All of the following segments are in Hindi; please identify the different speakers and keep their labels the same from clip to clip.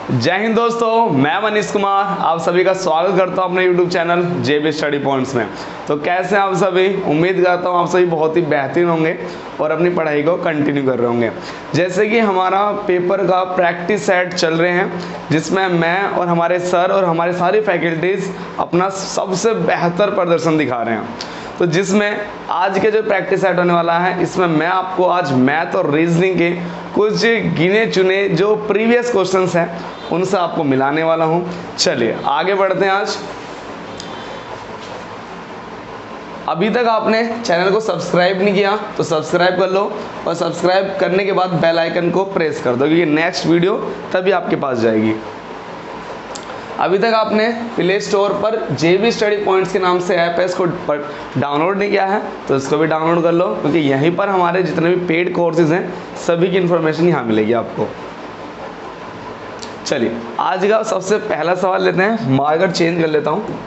Speaker 1: जय हिंद दोस्तों, मैं मनीष कुमार आप सभी का स्वागत करता हूं अपने YouTube channel JB study points में। तो कैसे हैं आप सभी? उम्मीद करता हूं आप सभी बहुत ही बेहतरीन होंगे और अपनी पढ़ाई को कंटिन्यू कर रहे होंगे। जैसे कि हमारा पेपर का प्रैक्टिस सेट चल रहे हैं, जिसमें मैं और हमारे सर और हमारे सारी फैकल्टीज़ अपना सबसे बेहतर प्रदर्शन दिखा रहे हैं। तो जिसमें आज के जो प्रैक्टिस सेट होने वाला है, इसमें मैं आपको आज मैथ और रीजनिंग के कुछ गिने चुने जो प्रीवियस क्वेश्चंस हैं उनसे आपको मिलाने वाला हूं। चलिए आगे बढ़ते हैं। आज अभी तक आपने चैनल को सब्सक्राइब नहीं किया तो सब्सक्राइब कर लो, और सब्सक्राइब करने के बाद बेल आइकन को प्रेस कर दो, क्योंकि नेक्स्ट वीडियो तभी आपके पास जाएगी। अभी तक आपने प्ले स्टोर पर JB स्टडी पॉइंट्स के नाम से ऐप है, इसको डाउनलोड नहीं किया है तो इसको भी डाउनलोड कर लो, क्योंकि यहीं पर हमारे जितने भी पेड कोर्सेज हैं सभी की इन्फॉर्मेशन यहाँ मिलेगी आपको। चलिए आज का सबसे पहला सवाल लेते हैं। मार्कर चेंज कर लेता हूँ।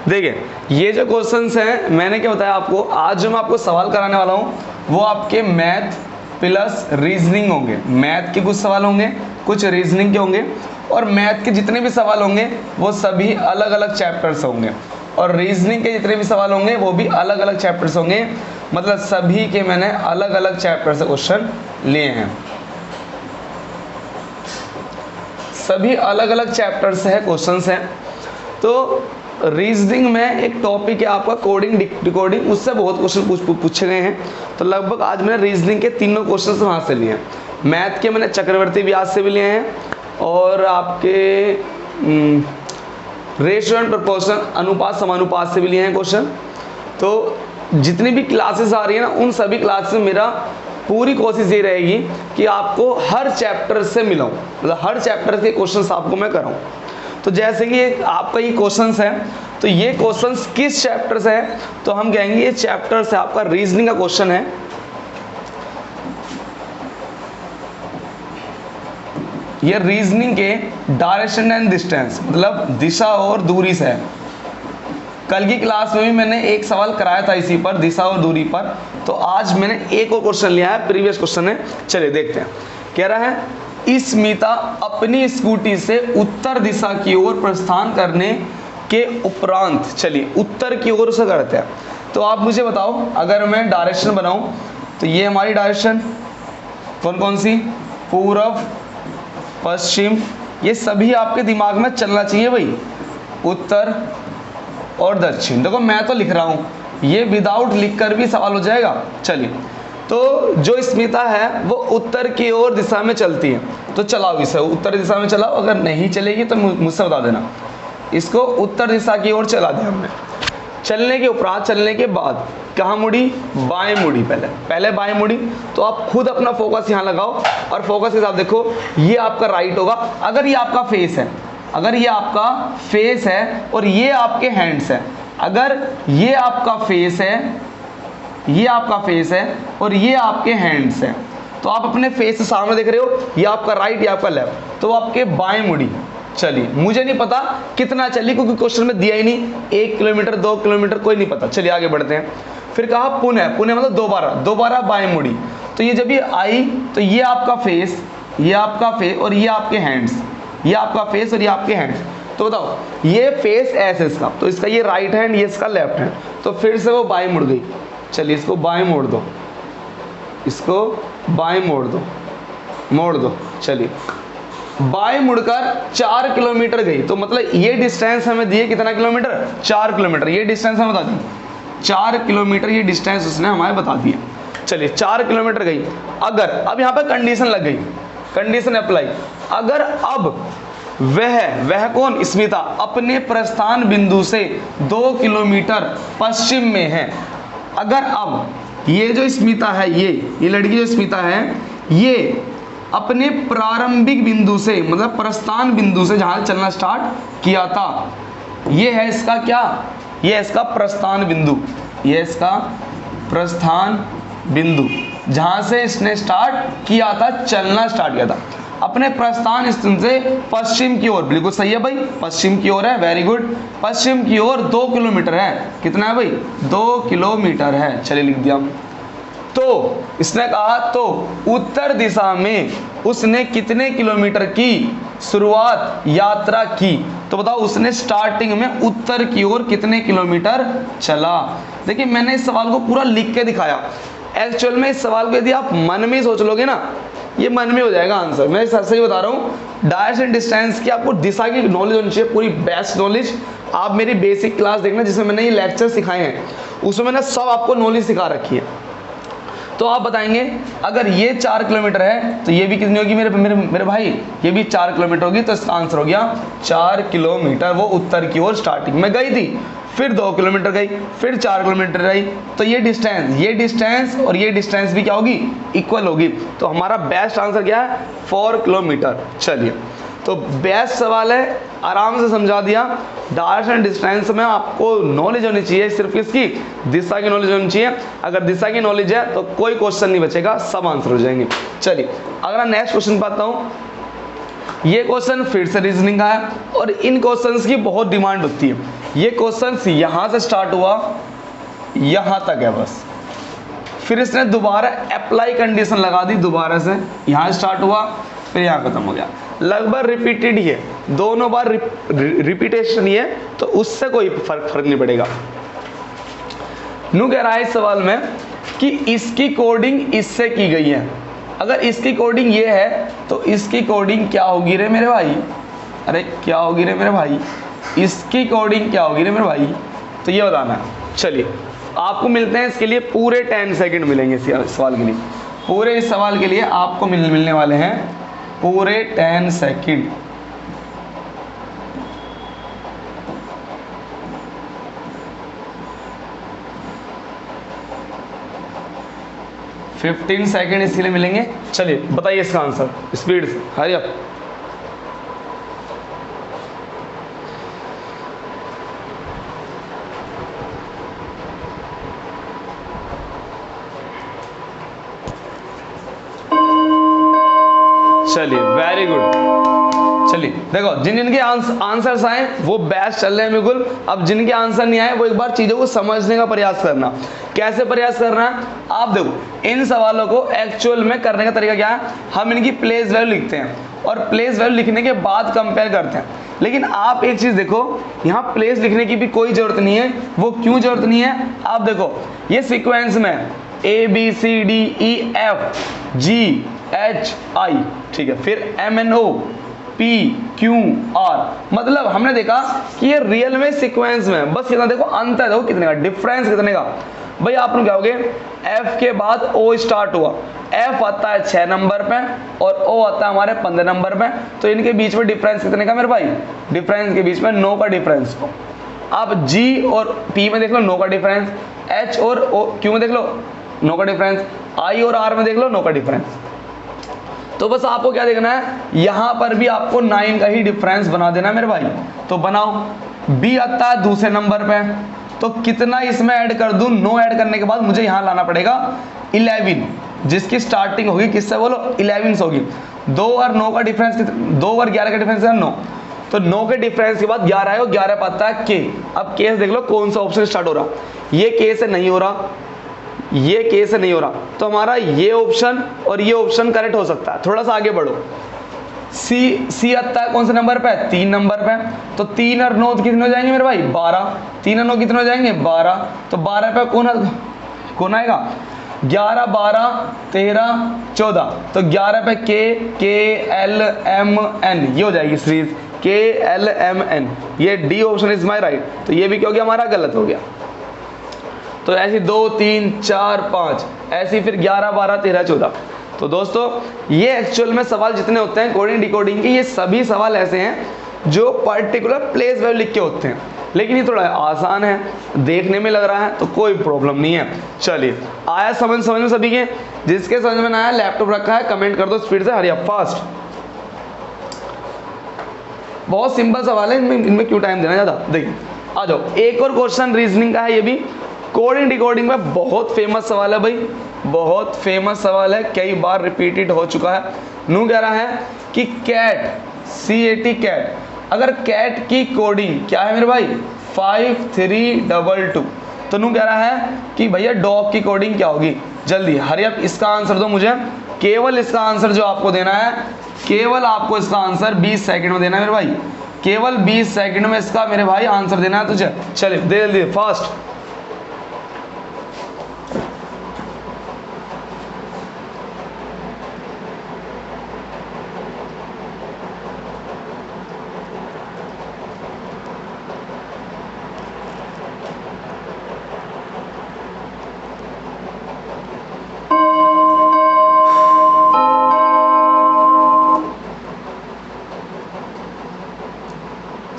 Speaker 1: देखिए ये जो क्वेश्चंस हैं, मैंने क्या बताया आपको, आज जो मैं आपको सवाल कराने वाला हूँ वो आपके मैथ प्लस रीजनिंग होंगे। मैथ के कुछ सवाल होंगे, कुछ रीजनिंग के होंगे, और मैथ के जितने भी सवाल होंगे वो सभी अलग अलग चैप्टर्स होंगे, और रीजनिंग के जितने भी सवाल होंगे वो भी अलग अलग चैप्टर्स होंगे। मतलब सभी के मैंने अलग अलग चैप्टर से क्वेश्चन लिए हैं, सभी अलग अलग चैप्टर से है क्वेश्चंस हैं। तो रीजनिंग में एक टॉपिक है आपका कोडिंग डिकोडिंग, उससे बहुत क्वेश्चन पूछे गए हैं। तो लगभग आज मैंने रीजनिंग के तीनों क्वेश्चन वहाँ से लिए हैं। मैथ के मैंने चक्रवर्ती व्यास से भी लिए हैं, और आपके रेशियो एंड प्रोपोर्शन अनुपात समानुपात से भी लिए हैं क्वेश्चन। तो जितनी भी क्लासेस आ रही है ना, उन सभी क्लासेस में मेरा पूरी कोशिश ये रहेगी कि आपको हर चैप्टर से मिलाऊं, मतलब हर चैप्टर के क्वेश्चंस आपको मैं कराऊं। तो जैसे कि आपका ये क्वेश्चंस है, तो ये क्वेश्चंस किस चैप्टर से है, तो हम कहेंगे ये चैप्टर से आपका रीजनिंग का क्वेश्चन है। ये रीजनिंग के डायरेक्शन एंड डिस्टेंस, मतलब दिशा और दूरी से है। कल की क्लास में भी मैंने एक सवाल कराया था इसी पर, दिशा और दूरी पर। तो आज मैंने एक और क्वेश्चन लिया है, प्रीवियस क्वेश्चन है। चलिए देखते हैं। कह रहा है स्मिता अपनी स्कूटी से उत्तर दिशा की ओर प्रस्थान करने के उपरांत, चलिए उत्तर की ओर से करते हैं। तो आप मुझे बताओ, अगर मैं डायरेक्शन बनाऊं तो ये हमारी डायरेक्शन कौन कौन सी, पूर्व पश्चिम, ये सभी आपके दिमाग में चलना चाहिए भाई, उत्तर और दक्षिण। देखो मैं तो लिख रहा हूँ, ये विदाउट लिखकर भी सवाल हो जाएगा। चलिए, तो जो स्मिता है वो उत्तर की ओर दिशा में चलती है, तो चलाओ इसे उत्तर दिशा में चलाओ। अगर नहीं चलेगी तो मुझसे बता देना। इसको उत्तर दिशा की ओर चला दिया हमने। चलने के उपरांत, चलने के बाद कहाँ मुड़ी, बाएं मुड़ी। पहले बाएं मुड़ी। तो आप खुद अपना फोकस यहाँ लगाओ, और फोकस के साथ देखो ये आपका राइट होगा। अगर ये आपका फेस है, अगर ये आपका फेस है और ये आपके हैंड्स है, अगर ये आपका फेस है, ये आपका फेस है और ये आपके हैंड्स हैं, तो आप अपने फेस से सामने देख रहे हो, ये आपका राइट, ये आपका लेफ्ट, तो आपके बाएं मुड़ी। चलिए मुझे नहीं पता कितना चली, क्योंकि क्वेश्चन में दिया ही नहीं, 1 किलोमीटर 2 किलोमीटर कोई नहीं पता। चलिए आगे बढ़ते हैं। फिर कहा पुनः, पुनः मतलब दोबारा बाएं मुड़ी। तो ये जब ये आई तो ये आपका फेस, ये आपका फेस और ये आपके हैंड्स, ये आपका फेस और ये आपके हैंड्स। तो बताओ ये फेस ऐसे इसका, तो इसका ये राइट हैंड, ये इसका लेफ्ट हैंड, तो फिर से वो बाएं मुड़ गई। चलिए इसको बाएं मोड़ दो, इसको बाएं मोड़ दो। चलिए बाएं मुड़कर 4 किलोमीटर गई। तो मतलब ये डिस्टेंस हमें दिए कितना किलोमीटर, 4 किलोमीटर। ये डिस्टेंस हमें बता दी 4 किलोमीटर, ये डिस्टेंस उसने हमें बता दिया। चलिए 4 किलोमीटर गई। अगर, अब यहाँ पर कंडीशन लग गई, कंडीशन अप्लाई। अगर अब वह कौन, स्मिता, अपने प्रस्थान बिंदु से 2 किलोमीटर पश्चिम में है। अगर अब ये जो स्मिता है, ये लड़की जो स्मिता है, ये अपने प्रारंभिक बिंदु से, मतलब प्रस्थान बिंदु से जहां चलना स्टार्ट किया था, ये है इसका क्या, ये है इसका प्रस्थान बिंदु, ये इसका प्रस्थान बिंदु, जहां से इसने स्टार्ट किया था, चलना स्टार्ट किया था। अपने प्रस्थान स्थल से पश्चिम की ओर, बिल्कुल सही है भाई, पश्चिम की ओर है, वेरी गुड। पश्चिम की ओर 2 किलोमीटर है, कितना है भाई, 2 किलोमीटर है। चलिए लिख दिया हम। तो इसने कहा तो उत्तर दिशा में उसने कितने किलोमीटर की शुरुआत यात्रा की। तो बताओ उसने स्टार्टिंग में उत्तर की ओर कितने किलोमीटर चला। देखिए मैंने इस सवाल को पूरा लिख के दिखाया। एक्चुअल में इस सवाल को यदि आप मन में ही सोच लोगे ना, ये मन में हो जाएगा आंसर। मैं सही बता रहा हूँ। डायरेक्शन एंड डिस्टेंस की आपको दिशा की नॉलेज होनी चाहिए, पूरी बेस्ट नॉलेज। आप मेरी बेसिक क्लास देखना जिसमें मैंने ये लेक्चर सिखाए हैं, उसमें मैंने सब आपको नॉलेज सिखा रखी है। तो आप बताएंगे अगर ये 4 किलोमीटर है तो ये भी कितनी होगी मेरे मेरे मेरे भाई, ये भी 4 किलोमीटर होगी। तो इसका आंसर हो गया 4 किलोमीटर। वो उत्तर की ओर स्टार्टिंग में गई थी, फिर 2 किलोमीटर गई, फिर 4 किलोमीटर गई। तो ये डिस्टेंस और ये डिस्टेंस भी क्या होगी, इक्वल होगी। तो हमारा बेस्ट आंसर क्या है, 4 किलोमीटर। चलिए तो बेस्ट सवाल है, आराम से समझा दिया। डायरेक्शन एंड डिस्टेंस में आपको नॉलेज होनी चाहिए, सिर्फ किसकी, दिशा की नॉलेज होनी चाहिए। अगर दिशा की नॉलेज है तो कोई क्वेश्चन नहीं बचेगा, सब आंसर हो जाएंगे। चलिए अगर मैं नेक्स्ट क्वेश्चन पाता हूँ। ये क्वेश्चन फिर से रीजनिंग का है और इन क्वेश्चंस की बहुत डिमांड होती है। ये क्वेश्चन यहाँ से स्टार्ट हुआ, यहाँ तक है बस, फिर इसने दोबारा अप्लाई कंडीशन लगा दी, दोबारा से यहाँ स्टार्ट हुआ फिर यहाँ खत्म हो गया। लगभग रिपीटेड ही है, दोनों बार रिपीटेशन ही है, तो उससे कोई फर्क नहीं पड़ेगा। नू कह रहा है इस सवाल में कि इसकी कोडिंग इससे की गई है। अगर इसकी कोडिंग ये है तो इसकी कोडिंग क्या होगी रे मेरे भाई, अरे क्या होगी रे मेरे भाई, इसकी कोडिंग क्या होगी रे मेरे भाई, तो ये बताना है। चलिए आपको मिलते हैं इसके लिए पूरे 10 सेकंड मिलेंगे इस सवाल के लिए। पूरे इस सवाल के लिए आपको मिलने वाले हैं पूरे 10 सेकंड। $15 सेकंड इसलिए मिलेंगे। चलिए बताइए इसका आंसर स्पीड से, हरी अप। चलिए वेरी गुड। चलिए देखो जिन जिनके आंसर्स आए वो बेस्ट चल रहे हैं बिल्कुल। अब जिनके आंसर नहीं आए वो एक बार चीजों को समझने का प्रयास करना। कैसे प्रयास करना है, आप देखो इन सवालों को एक्चुअल में करने का तरीका क्या है, हम इनकी प्लेस वैल्यू लिखते हैं और प्लेस वैल्यू लिखने के बाद कंपेयर करते हैं। लेकिन आप एक चीज देखो, यहाँ प्लेस लिखने की भी कोई जरूरत नहीं है। वो क्यों जरूरत नहीं है, आप देखो ये सीक्वेंस में ABCDEFGHI, ठीक है, फिर MNOPQR, मतलब हमने देखा कि ये रियल में सीक्वेंस में बस कितना देखो अंतर देखो कितने का, डिफरेंस कितने का। भाई आप लोग क्या होगे, F के बाद O स्टार्ट हुआ, F आता है 6 नंबर पे और O आता है हमारे 15 नंबर पे, तो इनके बीच में डिफरेंस कितने का मेरे भाई, डिफरेंस के बीच में 9 का डिफरेंस। आप G और P में देख लो 9 का डिफरेंस, H और Q में देख लो 9 का डिफरेंस, I और R में देख लो 9 का डिफरेंस। तो बस आपको क्या देखना है, यहां पर भी आपको 9 का ही डिफरेंस बना देना मेरे भाई। तो बनाओ, B आता है दूसरे नंबर पे, तो कितना इसमें ऐड कर दूं, 9 ऐड करने के बाद मुझे यहां लाना पड़ेगा 11, जिसकी स्टार्टिंग होगी किससे बोलो, 11 होगी। 2 और 9 का डिफरेंस, 2 और 11 का डिफरेंस है 9, तो 9 के डिफरेंस के बाद 11 है, 11 पाता है K। अब केस देख लो कौन सा ऑप्शन स्टार्ट हो रहा, ये केस से नहीं हो रहा, ये केस से नहीं हो रहा, तो हमारा ये ऑप्शन और ये ऑप्शन करेक्ट हो सकता है। थोड़ा सा आगे बढ़ो, सी आता है कौन से नंबर पे, 3 नंबर पे, तो 3 और 9 कितने हो जाएंगे मेरे भाई, 12। 3 और 9 कितने हो जाएंगे, 12। तो 12 पे कौन आएगा, 11, 12, 13, 14, तो 11 पे KLMN, ये हो जाएगी सीरीज KLMN। ये D option is my right. तो ये भी क्या हो गया हमारा, गलत हो गया। तो ऐसी 2, 3, 4, 5, ऐसी फिर 11, 12, 13, 14। तो दोस्तों ये एक्चुअल में सवाल जितने होते हैं कोडिंग डिकोडिंग के, ये सभी सवाल ऐसे हैं जो पर्टिकुलर प्लेस वैल्यू लिख के होते हैं, लेकिन ये थोड़ा आसान है, देखने में लग रहा है तो कोई प्रॉब्लम नहीं है। चलिए आया समझ में सभी के, जिसके समझ में ना आया लैपटॉप रखा है, कमेंट कर दो स्पीड से, हरी अप फास्ट। बहुत सिंपल सवाल है, इनमें क्यों टाइम देना ज़्यादा। देखिए आ जाओ, एक और क्वेश्चन रीजनिंग का है, ये भी कोडिंग डिकोडिंग में बहुत फेमस सवाल है भाई, बहुत फेमस सवाल है, कई बार रिपीटेड हो चुका है। नू कह रहा है कि कैट, CAT कैट, अगर कैट की कोडिंग क्या है मेरे भाई, 5322, तो नू कह रहा है कि भैया डॉग की कोडिंग क्या होगी, जल्दी हरी अप इसका आंसर दो मुझे। केवल इसका आंसर जो आपको देना है, केवल आपको इसका आंसर 20 सेकंड में देना है मेरे भाई, केवल 20 सेकंड में इसका मेरे भाई आंसर देना है तुझे। चलिए दे जल्दी फास्ट।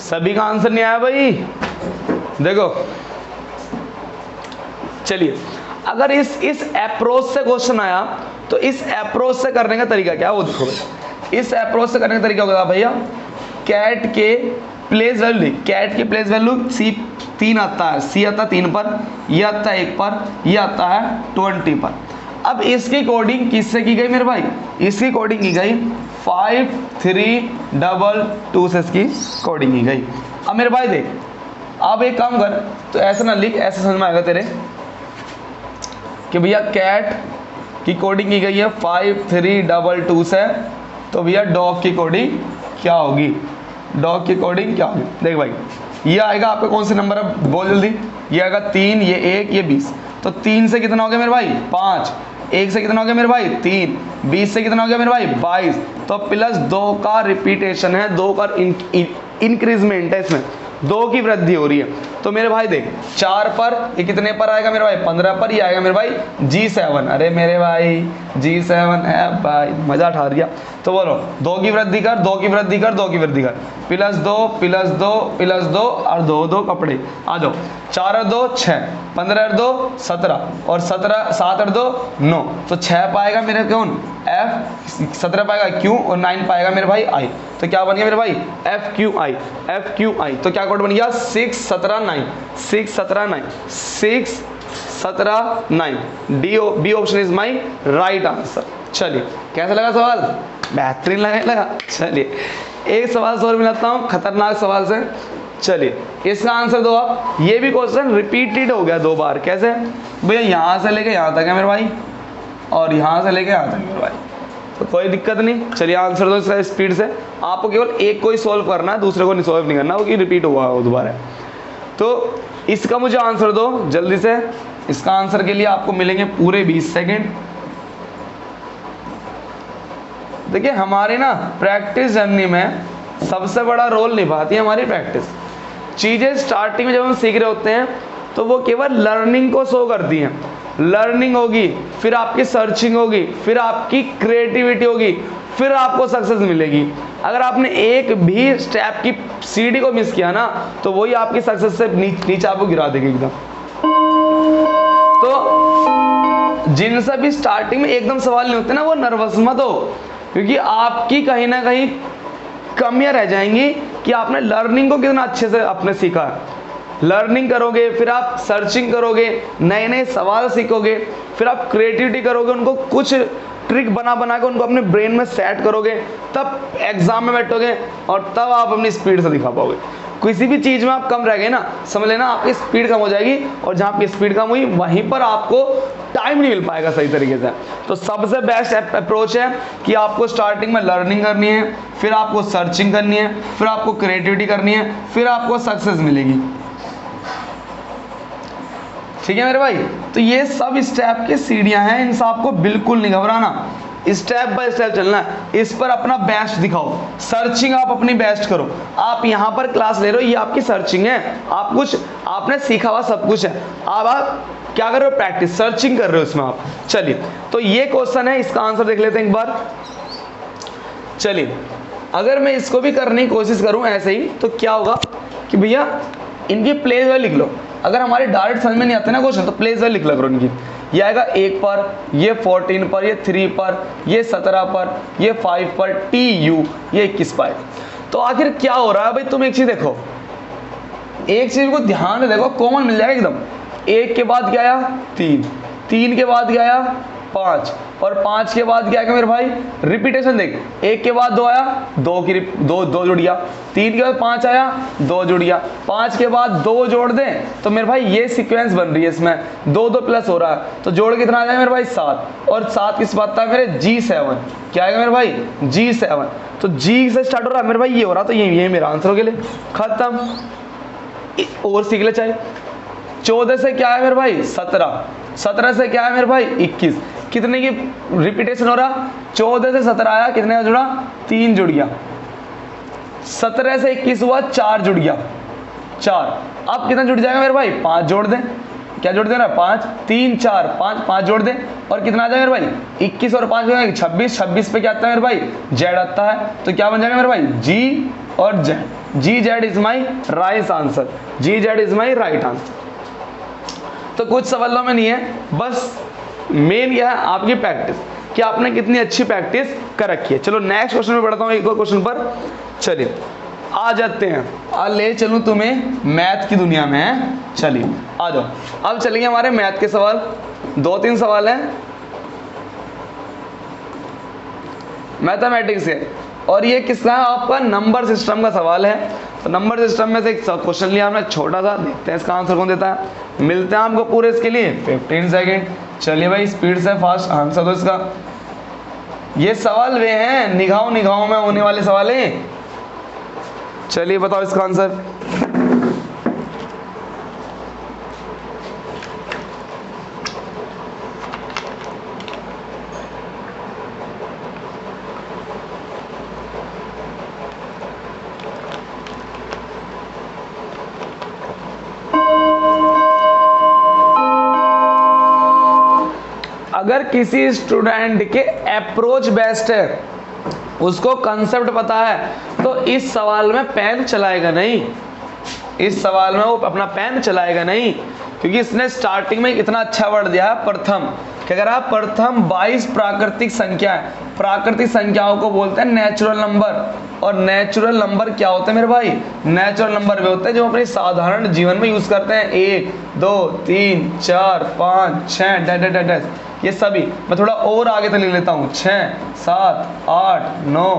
Speaker 1: सभी का आंसर नहीं आया भाई, देखो। चलिए अगर इस अप्रोच से क्वेश्चन आया तो इस अप्रोच से करने का तरीका क्या है वो देखो भाई। इस अप्रोच से करने का तरीका होगा भैया, कैट के प्लेस वैल्यू, कैट के प्लेस वैल्यू सी 3 आता है, सी आता है 3 पर, ये आता है 1 पर, ये आता है 20 पर। अब इसकी कोडिंग किससे की गई मेरे भाई, इसकी कोडिंग की गई 5322 से इसकी कोडिंग की गई। अब मेरे भाई देख, अब एक काम कर, तो ऐसा ना लिख, ऐसा समझ में आएगा तेरे कि भैया कैट की कोडिंग की गई है 5322 से, तो भैया डॉग की कोडिंग क्या होगी, डॉग की कोडिंग क्या होगी। देख भाई ये आएगा आपका कौन से नंबर है बोल जल्दी, ये आएगा 3, ये 1, ये 20। तो 3 से कितना हो गया मेरे भाई 5, 1 से कितना हो गया मेरे भाई 3, 20 से कितना हो गया मेरे भाई 22। तो प्लस 2 का रिपीटेशन है, 2 का इंक्रीजमेंट है, इसमें 2 की वृद्धि हो रही है। तो मेरे भाई देख 4 पर ये कितने पर आएगा मेरे भाई 15 पर, ये आएगा मेरे भाई G7। अरे मेरे भाई G7 है भाई, मजा उठा दिया। तो बोलो 2 की वृद्धि कर, 2 की वृद्धि कर, 2 की वृद्धि कर, प्लस 2 प्लस 2 प्लस 2 और 2 कपड़े आ जाओ। 4 और 2 6, 15 और 2 17 और 17 7 और 2 9। तो 6 पाएगा मेरे कौन F, 17 पाएगा Q और 9 पाएगा मेरे भाई I। तो क्या बन गया मेरे भाई FQI, FQI। तो क्या कोड बन गया 6 17 9, 6 17 9, 6 17 9। B option is my right answer. चलिए कैसा लगा सवाल, बेहतरीन लगा। चलिए एक सवाल और मिलाता हूँ खतरनाक सवाल से। चलिए इसका आंसर दो आप। ये भी क्वेश्चन रिपीटेड हो गया 2 बार। कैसे भैया, यहाँ से लेके यहाँ तक है मेरे भाई और यहाँ से लेके यहाँ तक मेरे भाई, तो कोई दिक्कत नहीं। चलिए आंसर दो इसका स्पीड से। आपको केवल एक को ही सोल्व करना है, दूसरे को नहीं सोल्व नहीं करना, वो कि रिपीट हुआ वो दोबारा। तो इसका मुझे आंसर दो जल्दी से। इसका आंसर के लिए आपको मिलेंगे पूरे 20 सेकेंड। देखिए हमारे ना प्रैक्टिस जर्नी में सबसे बड़ा रोल निभाती है हमारी प्रैक्टिस। चीज़ें स्टार्टिंग में जब हम सीख रहे होते हैं तो वो केवल लर्निंग को शो करती हैं। लर्निंग होगी, फिर आपकी सर्चिंग होगी, फिर आपकी क्रिएटिविटी होगी, फिर आपको सक्सेस मिलेगी। अगर आपने एक भी स्टेप की सीढ़ी को मिस किया ना तो वही आपकी सक्सेस से नीचे आपको गिरा देगी एकदम। तो जिनसे भी स्टार्टिंग में एकदम सवाल नहीं होते ना, वो नर्वस मत हो, क्योंकि आपकी कहीं ना कहीं कमियां रह जाएंगी कि आपने लर्निंग को कितना अच्छे से आपने सीखा है। लर्निंग करोगे, फिर आप सर्चिंग करोगे, नए नए सवाल सीखोगे, फिर आप क्रिएटिविटी करोगे, उनको कुछ ट्रिक बना बना के उनको अपने ब्रेन में सेट करोगे, तब एग्जाम में बैठोगे और तब आप अपनी स्पीड से दिखा पाओगे। किसी भी चीज़ में आप कम रह गए ना, समझ लेना आपकी स्पीड कम हो जाएगी, और जहाँ आपकी स्पीड कम हुई वहीं पर आपको टाइम नहीं मिल पाएगा सही तरीके से। तो सबसे बेस्ट अप्रोच है कि आपको स्टार्टिंग में लर्निंग करनी है, फिर आपको सर्चिंग करनी है, फिर आपको क्रिएटिविटी करनी है, फिर आपको सक्सेस मिलेगी। ठीक है मेरे भाई, तो ये सब स्टेप की सीढ़ियां हैं, इनसे आपको बिल्कुल नहीं घबराना, स्टेप बाय स्टेप चलना है। इस पर अपना बेस्ट दिखाओ, सर्चिंग आप अपनी बेस्ट करो। आप यहाँ पर क्लास ले रहे हो, ये आपकी सर्चिंग है, आप कुछ आपने सीखा हुआ सब कुछ है, अब आप क्या कर रहे हो, प्रैक्टिस सर्चिंग कर रहे हो इसमें आप। चलिए तो ये क्वेश्चन है, इसका आंसर देख लेते हैं एक बार। चलिए अगर मैं इसको भी करने की कोशिश करूं ऐसे ही, तो क्या होगा कि भैया इनकी प्लेस वैल्यू लिख लो। अगर हमारे डायरेक्ट समझ में नहीं आते ना क्वेश्चन, तो प्लेस वैल्यू लिख लो करो इनकी। ये आएगा 1 पर, ये 14 पर, ये 3 पर, ये 17 पर, ये 5 पर, TU, ये 21 पर। तो आखिर क्या हो रहा है भाई, तुम एक चीज देखो, एक चीज को ध्यान से देखो, कॉमन मिल जाएगा एकदम। 1 के बाद क्या आया 3, 3 के बाद क्या आया 5 और 5 के बाद क्या है मेरे भाई रिपीटेशन देख, 1 के बाद 2 आया, 2 जुड़ गया, 3 के बाद 5 आया, 2 जुड़ गया, 5 के बाद 2 जोड़ दें तो मेरे भाई ये सीक्वेंस बन रही है, इसमें 2 प्लस हो रहा है तो जोड़ कितना आ जाएगा मेरे भाई 7, और 7 किस बात का है मेरे G7, क्या आएगा मेरे भाई G7, तो G से स्टार्ट हो रहा है मेरे भाई, ये हो रहा तो ये मेरा आंसर हो गया, खत्म। और सीख ले चाहे 14 से क्या है मेरे भाई 17, 17 से क्या है मेरे भाई 21, कितने की रिपीटेशन हो रहा, 14 से 17 आया, कितने का जुड़ा 3 जुड़ गया, 17 से 21 हुआ 4 जुड़ गया 4, अब कितना जुड़ जाएगा मेरे भाई 5 जोड़ दें, क्या जोड़ देना 5 3 4 5 5 जोड़ दें और कितना आ जाएगा मेरे भाई 21 और 5 26, 26 पे क्या आता है मेरे भाई जेड आता है, तो क्या बन जाएगा मेरे भाई जी और Z, G Z is my right answer, G Z is my right answer. तो कुछ सवालों में नहीं है, बस मेन यह है आपकी प्रैक्टिस कि आपने कितनी अच्छी प्रैक्टिस कर रखी है। चलो नेक्स्ट क्वेश्चन में बढ़ता हूँ, एक और क्वेश्चन पर चलिए आ जाते हैं, ले चलूँ तुम्हें मैथ की दुनिया में, चलिए आ जाओ। अब चलेंगे हमारे मैथ के सवाल, 2-3 सवाल हैं मैथमेटिक्स के, और ये किसका है आपका नंबर सिस्टम का सवाल है। तो नंबर सिस्टम में से एक क्वेश्चन लिया हमने छोटा सा, देखते हैं इसका आंसर कौन देता है। मिलते हैं आपको पूरे इसके लिए 15 सेकेंड। चलिए भाई स्पीड से फास्ट आंसर दो इसका। ये सवाल वे हैं निगाहों में होने वाले सवाल हैं। चलिए बताओ इसका आंसर। अगर किसी स्टूडेंट के अप्रोच बेस्ट है, उसको कंसेप्ट पता है, तो इस सवाल में पेन चलाएगा नहीं, इस सवाल में वो अपना पेन चलाएगा नहीं, क्योंकि इसने स्टार्टिंग में इतना अच्छा वर्ड दिया है प्रथम। क्या कह रहा है प्रथम 22 प्राकृतिक संख्या है। प्राकृतिक संख्याओं को बोलते हैं नेचुरल नंबर, और नेचुरल नंबर क्या होते हैं मेरे भाई, नेचुरल नंबर वे होते हैं जो अपने साधारण जीवन में यूज करते हैं, 1 2 3 4 5 6 डैश, ये सभी। मैं थोड़ा और आगे तक ले लेता हूँ, 6 7 8 9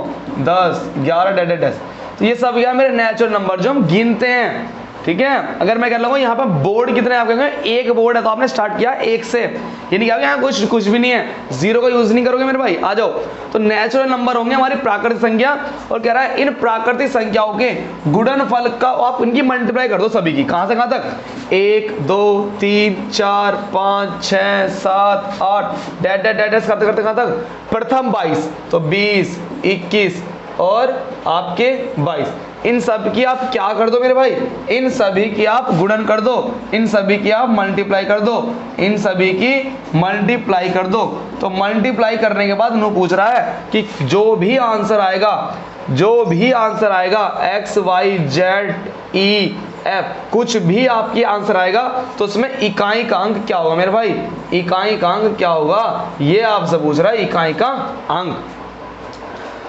Speaker 1: 10 11 डैश, तो ये सब क्या मेरे नेचुरल नंबर जो हम गिनते हैं, ठीक है। अगर मैं कह लूँगा यहाँ पर बोर्ड कितने आप कहेंगे, एक बोर्ड है, तो आपने स्टार्ट किया 1 से, ये नहीं कहा यहाँ कुछ भी नहीं है, 0 का यूज नहीं करोगे मेरे भाई, आ जाओ। तो नेचुरल नंबर होंगे हमारी प्राकृतिक संख्या, और कह रहा है इन प्राकृतिक संख्याओं के गुणनफल का आप इनकी मल्टीप्लाई कर दो सभी की, कहाँ से कहाँ तक, 1 2 3 4 5 6 7 8 डैश करते करते कहाँ तक, प्रथम 22, तो 20 21 और आपके 22, इन सब की आप क्या कर दो मेरे भाई, इन सभी की आप गुणन कर दो, इन सभी की आप मल्टीप्लाई कर दो, इन सभी की मल्टीप्लाई कर दो। तो मल्टीप्लाई करने के बाद उन्होंने पूछ रहा है कि जो भी आंसर आएगा x y z e f, कुछ भी आपकी आंसर आएगा तो उसमें इकाई का अंक क्या होगा मेरे भाई, इकाई का अंक क्या होगा, ये आपसे पूछ रहा है इकाई का अंक।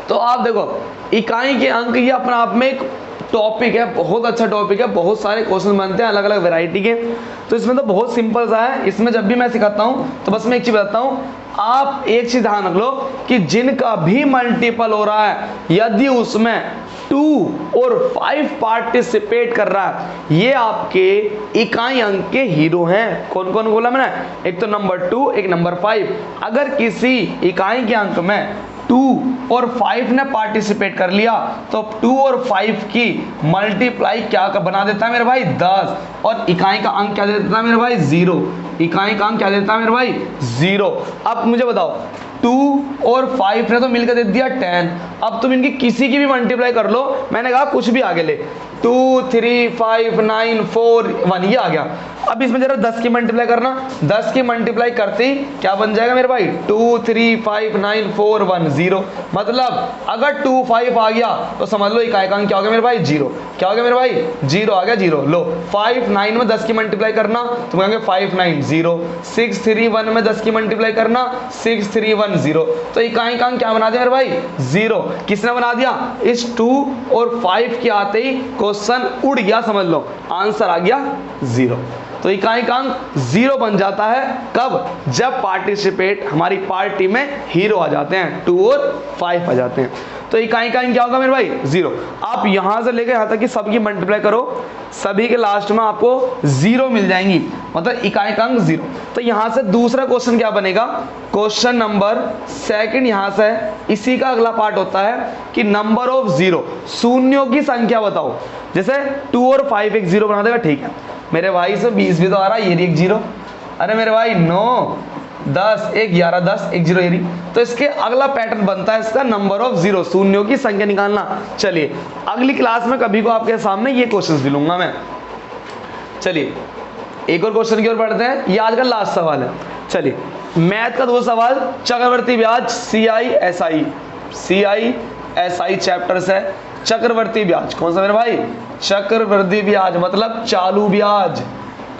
Speaker 1: तो आप देखो इकाई के अंक ये अपना आप में एक टॉपिक है, बहुत अच्छा टॉपिक है, बहुत सारे क्वेश्चन बनते हैं अलग अलग वैरायटी के। तो इसमें तो बहुत सिंपल सा है, इसमें जब भी मैं सिखाता हूँ तो बस मैं एक चीज बताता हूँ, आप एक चीज ध्यान रख लो कि जिनका भी मल्टीपल हो रहा है, यदि उसमें 2 और 5 पार्टिसिपेट कर रहा है, ये आपके इकाई अंक के हीरो हैं। कौन कौन बोला मैंने, एक तो नंबर 2, एक नंबर 5। अगर किसी इकाई के अंक में 2 और 5 ने पार्टिसिपेट कर लिया तो 2 और 5 की मल्टीप्लाई क्या बना देता है मेरे भाई 10, और इकाई का अंक क्या दे देता है मेरे भाई 0, इकाई का अंक क्या देता है मेरे भाई 0। अब मुझे बताओ 2 और 5 ने तो मिलकर दे दिया 10, अब तुम इनकी किसी की भी मल्टीप्लाई कर लो, मैंने कहा कुछ भी आगे ले, 2 3 5 9 4 1 ये आ गया। अब इसमें जरा 10 की मल्टीप्लाई करना, 10 की मल्टीप्लाई करते ही क्या बन जाएगा मेरे भाई 2 3 5 9 4 1 0, मतलब अगर 2 5 आ गया तो समझ लो इकाई का अंक क्या हो गया मेरे भाई 0, क्या हो गया मेरे भाई 0 आ गया 0। लो 5 9 में 10 की मल्टीप्लाई करना तो कहेंगे 5 9 0, 6 3 1 में 10 की मल्टीप्लाई करना 6 3 1 0, तो इकाई का अंक क्या बना दिया मेरे भाई 0। किसने बना दिया, इस 2 और 5 के आते ही क्वेश्चन उड़ गया, समझ लो आंसर आ गया 0। तो इकाइकांक 0 बन जाता है कब? जब पार्टिसिपेट हमारी पार्टी में हीरो आ जाते हैं, 2 और 5 आ जाते हैं। तो इकाइकांक क्या होगा मेरे भाई? 0। आप यहां से लेकर यहां तक कि सबकी मल्टीप्लाई करो, सभी के लास्ट में आपको 0 मिल जाएंगी, मतलब इकाइकांक 0। तो यहां से दूसरा क्वेश्चन क्या बनेगा? क्वेश्चन नंबर सेकंड यहां से इसी का अगला पार्ट होता है कि नंबर ऑफ 0, शून्यों की संख्या बताओ। जैसे 2 और 5 एक 0 बना देगा, ठीक है मेरे भाई। से 20 भी तो आ रहा है, ये एक 0। अरे मेरे भाई 9 10 एक 11 10 एक 0 ये रही। तो इसके अगला पैटर्न बनता है इसका नंबर ऑफ 0, शून्यों की संख्या निकालना। चलिए अगली क्लास में कभी को आपके सामने ये क्वेश्चंस भी लूंगा मैं। चलिए एक और क्वेश्चन की ओर बढ़ते हैं, ये आज का लास्ट सवाल है। चलिए मैथ का 2 सवाल, चक्रवर्ती ब्याज CISI चैप्टर से चक्रवर्ती ब्याज। कौन सा मेरे भाई? चक्रवर्ती ब्याज मतलब चालू ब्याज।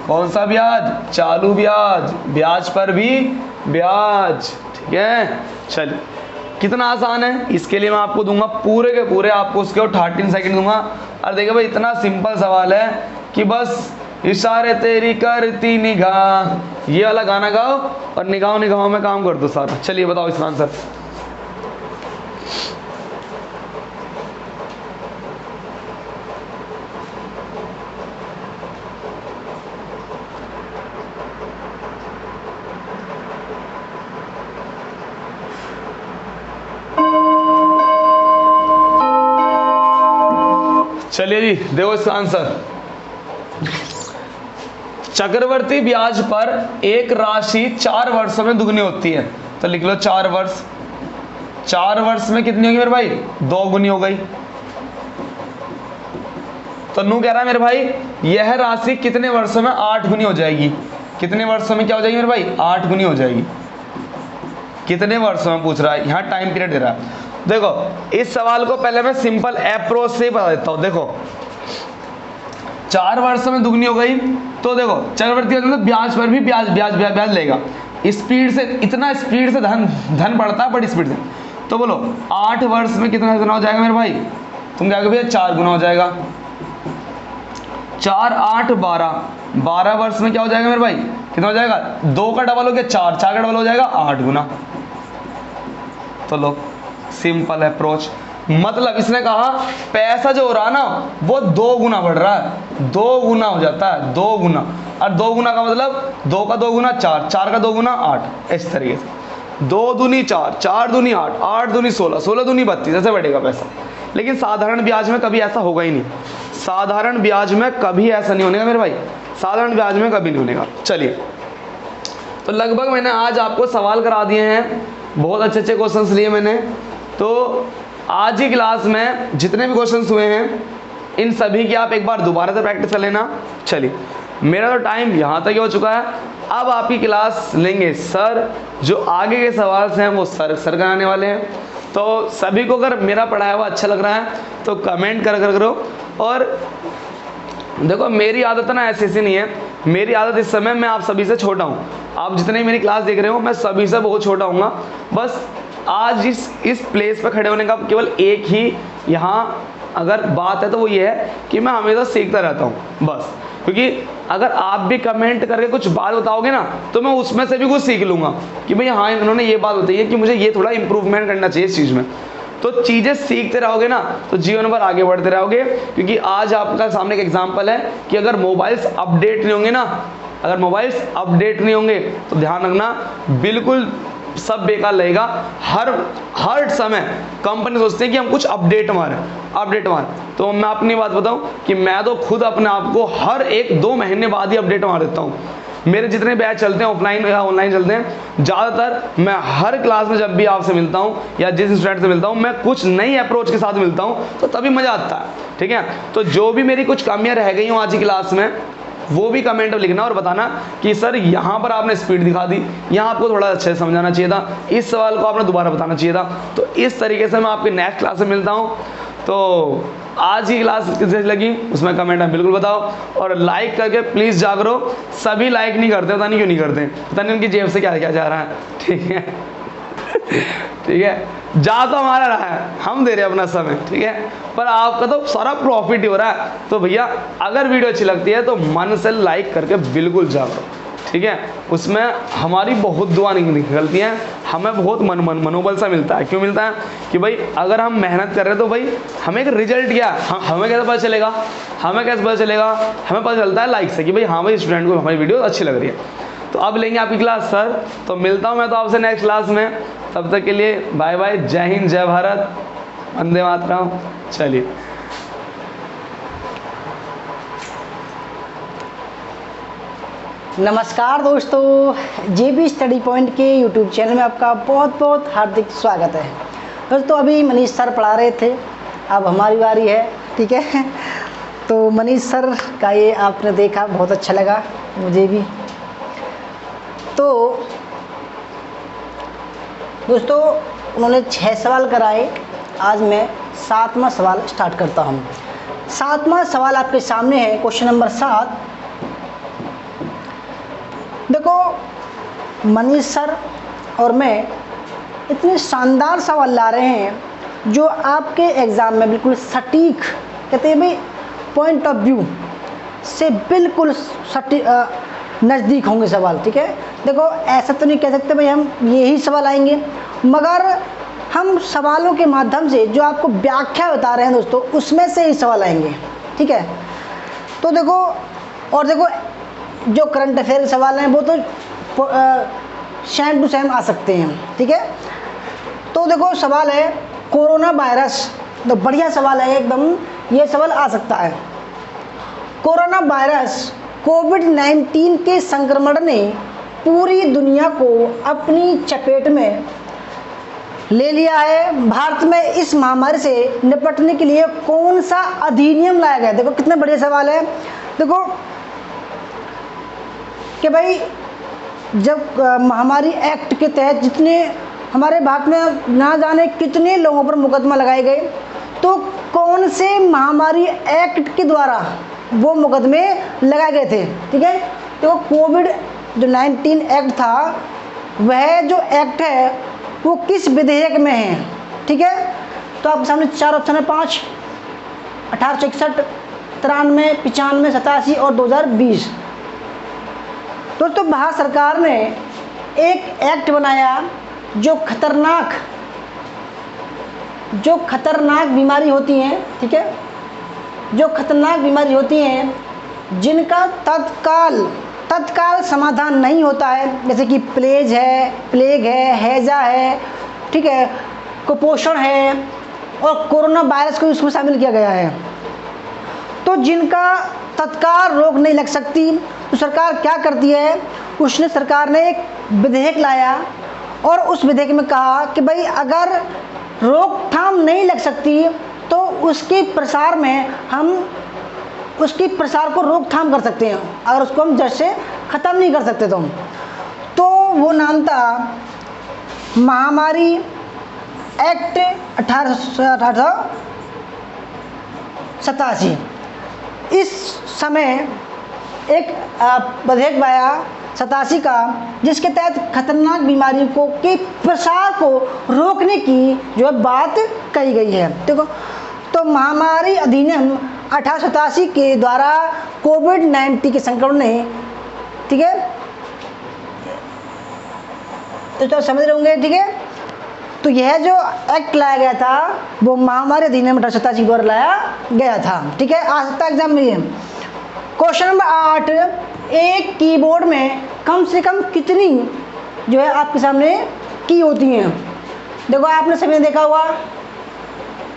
Speaker 1: कौन सा ब्याज? चालू ब्याज, ब्याज पर भी ब्याज, ठीक है। चलिए कितना आसान है, इसके लिए मैं आपको दूंगा पूरे के पूरे आपको उसके 13 सेकंड दूंगा। और देखिए भाई इतना सिंपल सवाल है कि बस इशारे तेरी करती निगाह, ये वाला गाना गाओ और निगाहों निगाहों में काम कर दो सारा। चलिए बताओ इसका आंसर। चलिए जी देखो इसका आंसर। चक्रवर्ती ब्याज पर एक राशि 4 वर्षों में दुगनी होती है, तो लिख लो 4 वर्ष। 4 वर्ष में कितनी होगी मेरे भाई? 2 गुनी हो गई। तो नू कह रहा है मेरे भाई यह राशि कितने वर्षों में 8 गुनी हो जाएगी। कितने वर्षों में क्या हो जाएगी मेरे भाई? 8 गुनी हो जाएगी। कितने वर्षों में पूछ रहा है, यहाँ टाइम पीरियड दे रहा है। देखो इस सवाल को पहले मैं सिंपल अप्रोच से ही बता देता हूं। देखो 4 वर्षों में दुगनी हो गई, तो देखो चक्रवर्ती मतलब ब्याज पर भी ब्याज ब्याज ब्याज ब्याज लेगा। स्पीड से, इतना स्पीड से धन बढ़ता है, बड़ी स्पीड से। तो बोलो 8 वर्ष में कितना गुना हो जाएगा मेरे भाई? तुम क्या भैया 4 गुना हो जाएगा। 4 8 12, 12 वर्ष में क्या हो जाएगा मेरे भाई? कितना हो जाएगा? 2 का डबल हो गया 4, 4 का डबल हो जाएगा 8 गुना। तो लो सिंपल अप्रोच, मतलब इसने कहा पैसा जो हो रहा है ना वो 2 गुना बढ़ रहा है, 2 गुना हो जाता है, 2 गुना। और 2 गुना का मतलब 2 का 2 गुना 4, 4 का 2 गुना 8, इस तरीके से 2 दूनी 4, 4 दूनी 8, 8 दूनी 16, 16 दूनी 32, ऐसे बढ़ेगा पैसा। लेकिन साधारण ब्याज में कभी ऐसा होगा ही नहीं। साधारण ब्याज में कभी ऐसा नहीं होने का मेरे भाई, साधारण ब्याज में कभी नहीं होने का। चलिए तो लगभग मैंने आज आपको सवाल करा दिए हैं, बहुत अच्छे अच्छे क्वेश्चंस लिए मैंने। तो आज ही क्लास में जितने भी क्वेश्चंस हुए हैं इन सभी की आप एक बार दोबारा से प्रैक्टिस कर लेना। चलिए मेरा तो टाइम यहाँ तक ही हो चुका है, अब आपकी क्लास लेंगे सर। जो आगे के सवाल हैं वो सर कराने वाले हैं। तो सभी को अगर मेरा पढ़ाया हुआ अच्छा लग रहा है तो कमेंट कर करो। और देखो मेरी आदत ना ऐसी नहीं है, मेरी आदत इस समय मैं आप सभी से छोटा हूँ। आप जितने मेरी क्लास देख रहे हो मैं सभी से बहुत छोटा हूँगा। बस आज इस प्लेस पर खड़े होने का केवल एक ही यहाँ अगर बात है तो वो ये है कि मैं हमेशा सीखता रहता हूँ बस। क्योंकि अगर आप भी कमेंट करके कुछ बात बताओगे ना तो मैं उसमें से भी कुछ सीख लूँगा कि भाई हाँ इन्होंने ये बात बताई है कि मुझे ये थोड़ा इंप्रूवमेंट करना चाहिए इस चीज़ में। तो चीज़ें सीखते रहोगे ना तो जीवन भर आगे बढ़ते रहोगे। क्योंकि आज आपका सामने एक एग्जाम्पल है कि अगर मोबाइल्स अपडेट नहीं होंगे ना, अगर मोबाइल्स अपडेट नहीं होंगे तो ध्यान रखना बिल्कुल सब बेकार लगेगा। हर समय कंपनी सोचते हैं कि हम कुछ अपडेट मारें। तो मैं अपनी बात बताऊं कि मैं तो खुद अपने आप को हर 1-2 महीने बाद ही अपडेट मार देता हूं। मेरे जितने बैच चलते हैं ऑफलाइन या ऑनलाइन चलते हैं, ज़्यादातर मैं हर क्लास में जब भी आपसे मिलता हूं या जिस स्टूडेंट से मिलता हूं मैं कुछ नई अप्रोच के साथ मिलता हूं, तो तभी मज़ा आता है। ठीक है, तो जो भी मेरी कुछ कमियां रह गई हों आज की क्लास में वो भी कमेंट में लिखना और बताना कि सर यहाँ पर आपने स्पीड दिखा दी, यहाँ आपको थोड़ा अच्छे से समझाना चाहिए था, इस सवाल को आपने दोबारा बताना चाहिए था। तो इस तरीके से मैं आपकी नेक्स्ट क्लास में मिलता हूँ। तो आज की क्लास किसे लगी उसमें कमेंट में बिल्कुल बताओ और लाइक करके प्लीज़ जागरो। सभी लाइक नहीं करते, पता नहीं क्यों नहीं करते, पता नहीं उनकी जेब से क्या क्या जा रहा है। ठीक है ठीक है, जा तो हमारा रहा है, हम दे रहे हैं अपना समय, ठीक है, पर आपका तो सारा प्रॉफिट ही हो रहा है। तो भैया अगर वीडियो अच्छी लगती है तो मन से लाइक करके बिल्कुल जाओ, ठीक है, उसमें हमारी बहुत दुआ निकलती है, हमें बहुत मनोबल सा मिलता है। क्यों मिलता है कि भाई अगर हम मेहनत कर रहे हैं तो भाई हमें एक रिजल्ट क्या, हमें कैसे पता चलेगा, हमें पता चलता है लाइक से कि भाई हाँ भाई स्टूडेंट को हमारी वीडियो अच्छी लग रही है। तो अब लेंगे आपकी क्लास सर, तो मिलता हूँ मैं तो आपसे नेक्स्ट क्लास में, तब तक के लिए बाय बाय, जय हिंद, जय भारत, वंदे मातरम। चलिए
Speaker 2: नमस्कार दोस्तों, JB स्टडी पॉइंट के YouTube चैनल में आपका बहुत बहुत हार्दिक स्वागत है। दोस्तों अभी मनीष सर पढ़ा रहे थे, अब हमारी बारी है, ठीक है। तो मनीष सर का ये आपने देखा, बहुत अच्छा लगा मुझे भी। तो दोस्तों उन्होंने 6 सवाल कराए, आज मैं 7वां सवाल स्टार्ट करता हूँ। 7वां सवाल आपके सामने है, क्वेश्चन नंबर 7। देखो मनीष सर और मैं इतने शानदार सवाल ला रहे हैं जो आपके एग्ज़ाम में बिल्कुल सटीक, कहते हैं भाई पॉइंट ऑफ व्यू से बिल्कुल नज़दीक होंगे सवाल, ठीक है। देखो ऐसा तो नहीं कह सकते भाई हम यही सवाल आएंगे, मगर हम सवालों के माध्यम से जो आपको व्याख्या बता रहे हैं दोस्तों, उसमें से ही सवाल आएंगे, ठीक है। तो देखो, और देखो जो करंट अफेयर सवाल हैं वो तो सेम टू सेम आ सकते हैं, ठीक है। तो देखो सवाल है कोरोना वायरस, तो बढ़िया सवाल है एकदम, ये सवाल आ सकता है। कोरोना वायरस कोविड-19 के संक्रमण ने पूरी दुनिया को अपनी चपेट में ले लिया है। भारत में इस महामारी से निपटने के लिए कौन सा अधिनियम लाया गया? देखो कितने बढ़िया सवाल है। देखो कि भाई जब महामारी एक्ट के तहत जितने हमारे भारत में ना जाने कितने लोगों पर मुकदमा लगाए गए, तो कौन से महामारी एक्ट के द्वारा वो मुकदमे लगाए गए थे, ठीक है। तो कोविड-19 एक्ट था, वह जो एक्ट है वो किस विधेयक में है, ठीक है। तो आपके सामने 4 ऑप्शन है, 5, 1861, 93, 95, 87 और 2020। दोस्तों भारत सरकार ने एक एक्ट बनाया जो खतरनाक बीमारी होती हैं, ठीक है, जो खतरनाक बीमारी होती हैं जिनका तत्काल समाधान नहीं होता है, जैसे कि प्लेग है, हैजा है, ठीक है, कुपोषण है, और कोरोना वायरस को उसमें शामिल किया गया है। तो जिनका तत्काल रोक नहीं लग सकती, तो सरकार क्या करती है, सरकार ने एक विधेयक लाया और उस विधेयक में कहा कि भाई अगर रोकथाम नहीं लग सकती तो उसके प्रसार में हम उसकी प्रसार को रोकथाम कर सकते हैं, अगर उसको हम जड़ से ख़त्म नहीं कर सकते तो वो नाम था महामारी एक्ट 1887। इस समय एक विधेयक आया 87 का, जिसके तहत खतरनाक बीमारी को के प्रसार को रोकने की जो है बात कही गई है। देखो तो महामारी अधिनियम 1887 के द्वारा कोविड-19 के संक्रमण ने, ठीक है, तो समझ रहे होंगे, ठीक है। तो यह जो एक्ट लाया गया था वो महामारी अधिनियम 1887 के द्वारा लाया गया था, ठीक है। आ सकता है एग्जाम में ये। क्वेश्चन नंबर 8, एक कीबोर्ड में कम से कम कितनी जो है आपके सामने की होती हैं? देखो आपने सभी देखा हुआ,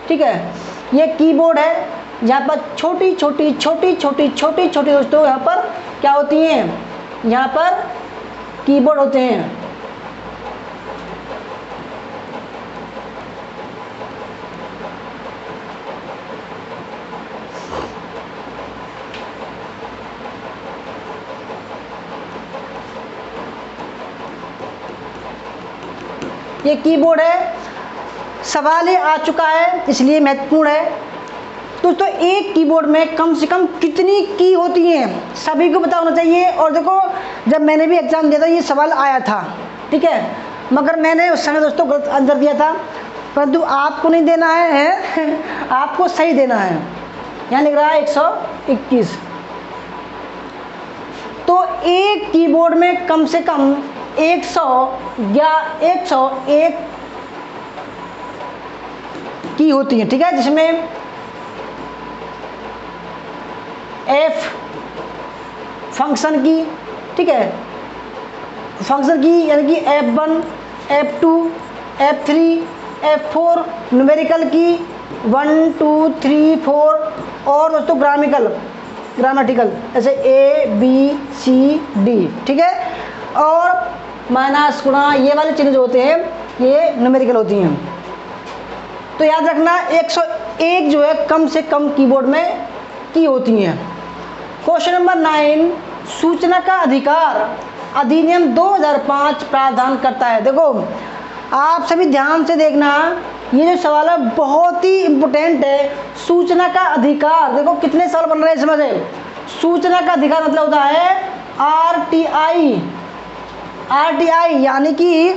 Speaker 2: ठीक है, ये कीबोर्ड है, यहाँ पर छोटी छोटी दोस्तों यहाँ पर क्या होती हैं, यहाँ पर कीबोर्ड होते हैं। ये कीबोर्ड है, सवाल ये आ चुका है इसलिए महत्वपूर्ण है। दोस्तों एक कीबोर्ड में कम से कम कितनी की होती हैं सभी को पता होना चाहिए। और देखो जब मैंने भी एग्ज़ाम दिया था ये सवाल आया था, ठीक है, मगर मैंने उस समय दोस्तों गलत आंसर दिया था, परंतु आपको नहीं देना है आपको सही देना है। यहाँ लिख रहा है 121। तो एक कीबोर्ड में कम से कम 100 या 101 की होती है, ठीक है, जिसमें F फंक्शन की, ठीक है, फंक्शन की यानी कि F1, F2, F3, F4, numerical की 1, 2, 3, 4 और दोस्तों ग्रामेटिकल जैसे A, B, C, D, ठीक है, और माइनस गुणा ये वाले चिन्ह जो होते हैं ये न्यूमेरिकल होती हैं। तो याद रखना 101 जो है कम से कम कीबोर्ड में की होती हैं। क्वेश्चन नंबर 9, सूचना का अधिकार अधिनियम 2005 प्रावधान करता है। देखो आप सभी ध्यान से देखना, ये जो सवाल है बहुत ही इंपॉर्टेंट है। सूचना का अधिकार, देखो कितने सवाल बन रहे हैं इसमें से। सूचना का अधिकार मतलब होता है आरटीआई, यानी कि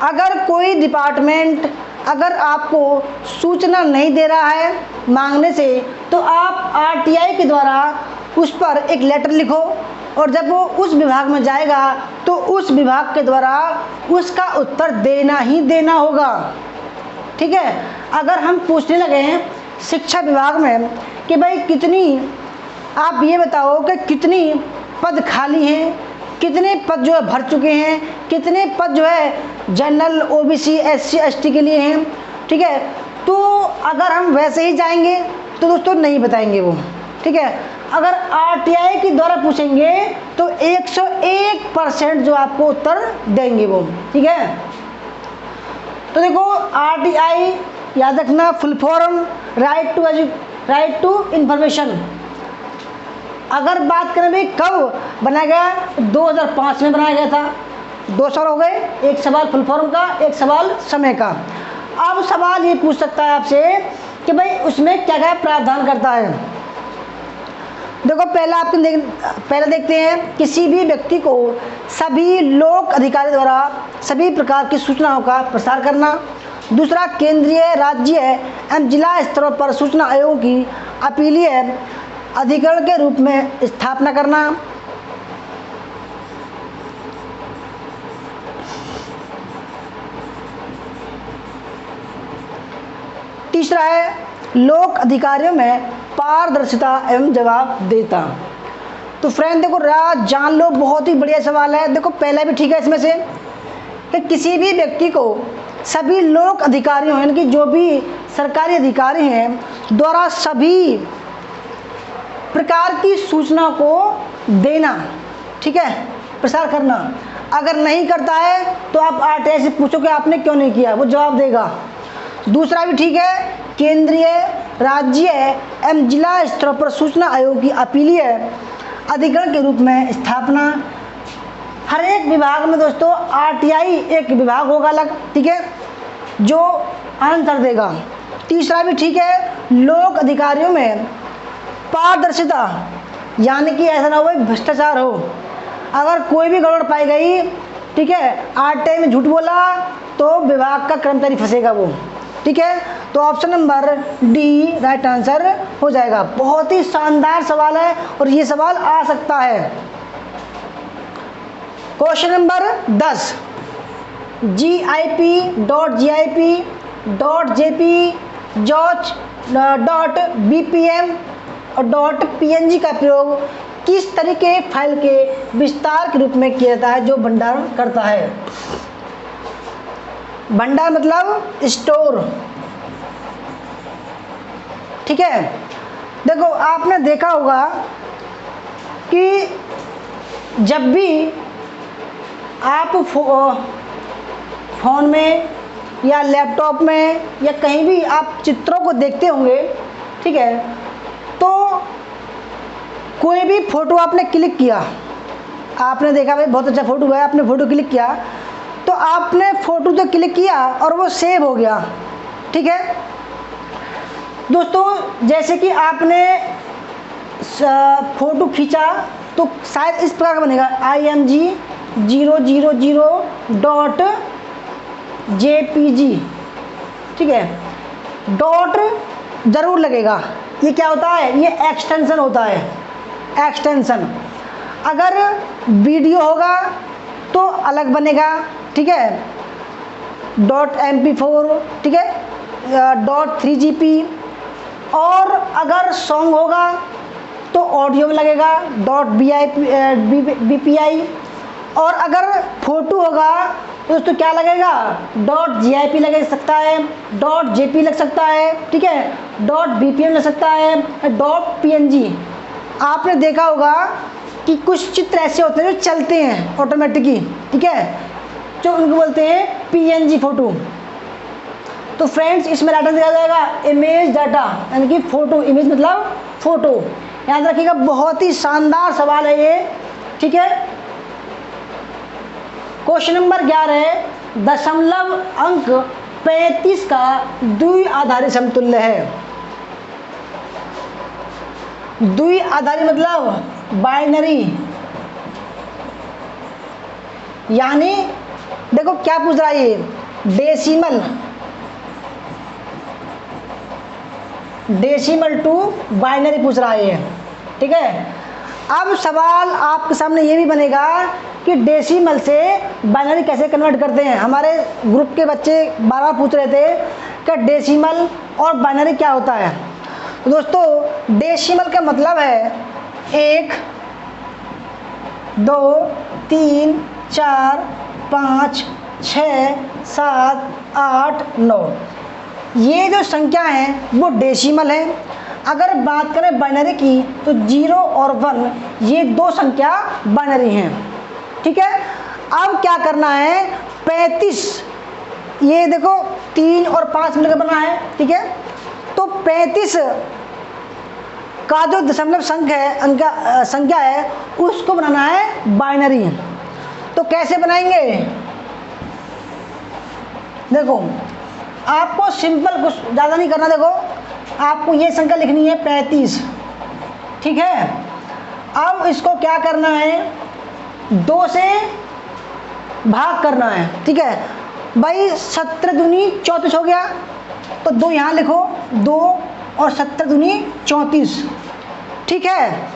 Speaker 2: अगर कोई डिपार्टमेंट अगर आपको सूचना नहीं दे रहा है मांगने से, तो आप आरटीआई के द्वारा उस पर एक लेटर लिखो, और जब वो उस विभाग में जाएगा तो उस विभाग के द्वारा उसका उत्तर देना ही देना होगा, ठीक है। अगर हम पूछने लगे हैं शिक्षा विभाग में कि भाई कितनी, आप ये बताओ कि कितनी पद खाली हैं, कितने पद जो है भर चुके हैं, कितने पद जो है जनरल ओबीसी एससी एसटी के लिए हैं, ठीक है, तो अगर हम वैसे ही जाएंगे तो दोस्तों नहीं बताएंगे वो, ठीक है। अगर आरटीआई के द्वारा पूछेंगे तो 101% जो आपको उत्तर देंगे वो, ठीक है। तो देखो आरटीआई याद रखना full form right to information. अगर बात करें भाई कब बनाया गया, 2005 में बनाया गया था। 2 सवाल हो गए, एक सवाल फुल फॉर्म का, एक सवाल समय का। अब सवाल ये पूछ सकता है आपसे कि भाई उसमें क्या क्या प्रावधान करता है। देखो पहले देखते हैं, किसी भी व्यक्ति को सभी लोक अधिकारी द्वारा सभी प्रकार की सूचनाओं का प्रसार करना। दूसरा, केंद्रीय, राज्य एवं जिला स्तरों पर सूचना आयोग की अपीलीय अधिकरण के रूप में स्थापना करना। तीसरा है लोक अधिकारियों में पारदर्शिता एवं जवाबदेहिता। तो फ्रेंड देखो जान लो, बहुत ही बढ़िया सवाल है। देखो पहला भी ठीक है इसमें से कि किसी भी व्यक्ति को सभी लोक अधिकारियों यानी कि जो भी सरकारी अधिकारी हैं द्वारा सभी प्रकार की सूचना को देना, ठीक है, प्रसार करना। अगर नहीं करता है तो आप आरटीआई से पूछो कि आपने क्यों नहीं किया, वो जवाब देगा। दूसरा भी ठीक है, केंद्रीय, राज्य एवं जिला स्तरों पर सूचना आयोग की अपीलीय अधिकरण के रूप में स्थापना। हर एक विभाग में दोस्तों आरटीआई एक विभाग होगा अलग, ठीक है, जो आंसर देगा। तीसरा भी ठीक है, लोक अधिकारियों में पारदर्शिता, यानी कि ऐसा ना हो भ्रष्टाचार हो। अगर कोई भी गड़बड़ पाई गई, ठीक है, आरटीआई में झूठ बोला तो विभाग का कर्मचारी फंसेगा वो, ठीक है। तो option number D right answer हो जाएगा। बहुत ही शानदार सवाल है और ये सवाल आ सकता है। क्वेश्चन नंबर 10, gip.jp.bpm और .png का प्रयोग किस तरीके फाइल के विस्तार के रूप में किया जाता है जो भंडारण करता है। भंडार मतलब स्टोर, ठीक है। देखो आपने देखा होगा कि जब भी आप फोन में या लैपटॉप में या कहीं भी आप चित्रों को देखते होंगे, ठीक है, तो कोई भी फोटो आपने क्लिक किया, आपने देखा भाई बहुत अच्छा फोटो है, आपने फोटो क्लिक किया, तो आपने फोटो तो क्लिक किया और वो सेव हो गया, ठीक है दोस्तों। जैसे कि आपने फोटो खींचा तो शायद इस प्रकार का बनेगा IMG .000.jpg, ठीक है, डॉट ज़रूर लगेगा। ये क्या होता है? ये एक्सटेंशन होता है, एक्सटेंशन। अगर वीडियो होगा तो अलग बनेगा, ठीक है, .mp4, ठीक है, .3gp। और अगर सॉन्ग होगा तो ऑडियो में लगेगा .bpi। और अगर फोटो होगा तो दोस्तों क्या लगेगा? .gip लग सकता है, .jp लग सकता है, ठीक है, .bpm लग सकता है, .png। आपने देखा होगा कि कुछ चित्र ऐसे होते हैं जो चलते हैं ऑटोमेटिकली, ठीक है, जो उनको बोलते हैं PNG फोटो। तो फ्रेंड्स इसमें डाटा दिया जाएगा इमेज डाटा, यानी कि फोटो, इमेज मतलब फोटो। याद रखिएगा, बहुत ही शानदार सवाल है ये, ठीक है। क्वेश्चन नंबर 11 है, दशमलव अंक 35 का द्विआधारी समतुल्य है। द्विआधारी मतलब बाइनरी, यानी देखो क्या पूछ रहा है ये, डेसिमल टू बाइनरी पूछ रहा है ये, ठीक है। अब सवाल आपके सामने ये भी बनेगा कि डेसिमल से बाइनरी कैसे कन्वर्ट करते हैं। हमारे ग्रुप के बच्चे बार बार पूछ रहे थे कि डेसिमल और बाइनरी क्या होता है। तो दोस्तों डेसिमल का मतलब है 1, 2, 3, 4, 5, 6, 7, 8, 9, ये जो संख्या है वो डेसिमल है। अगर बात करें बाइनरी की तो 0 और 1 ये दो संख्या बाइनरी हैं, ठीक है। अब क्या करना है, 35, ये देखो 3 और 5 मिलकर बना है, ठीक है। तो 35 का जो दशमलव संख्या है उसको बनाना है बाइनरी। तो कैसे बनाएंगे? देखो आपको सिंपल, कुछ ज़्यादा नहीं करना। देखो आपको ये संख्या लिखनी है 35, ठीक है। अब इसको क्या करना है, 2 से भाग करना है, ठीक है भाई। 17 दूनी 34 हो गया, तो 2 यहाँ लिखो, 2 और 17 दूनी 34, ठीक है।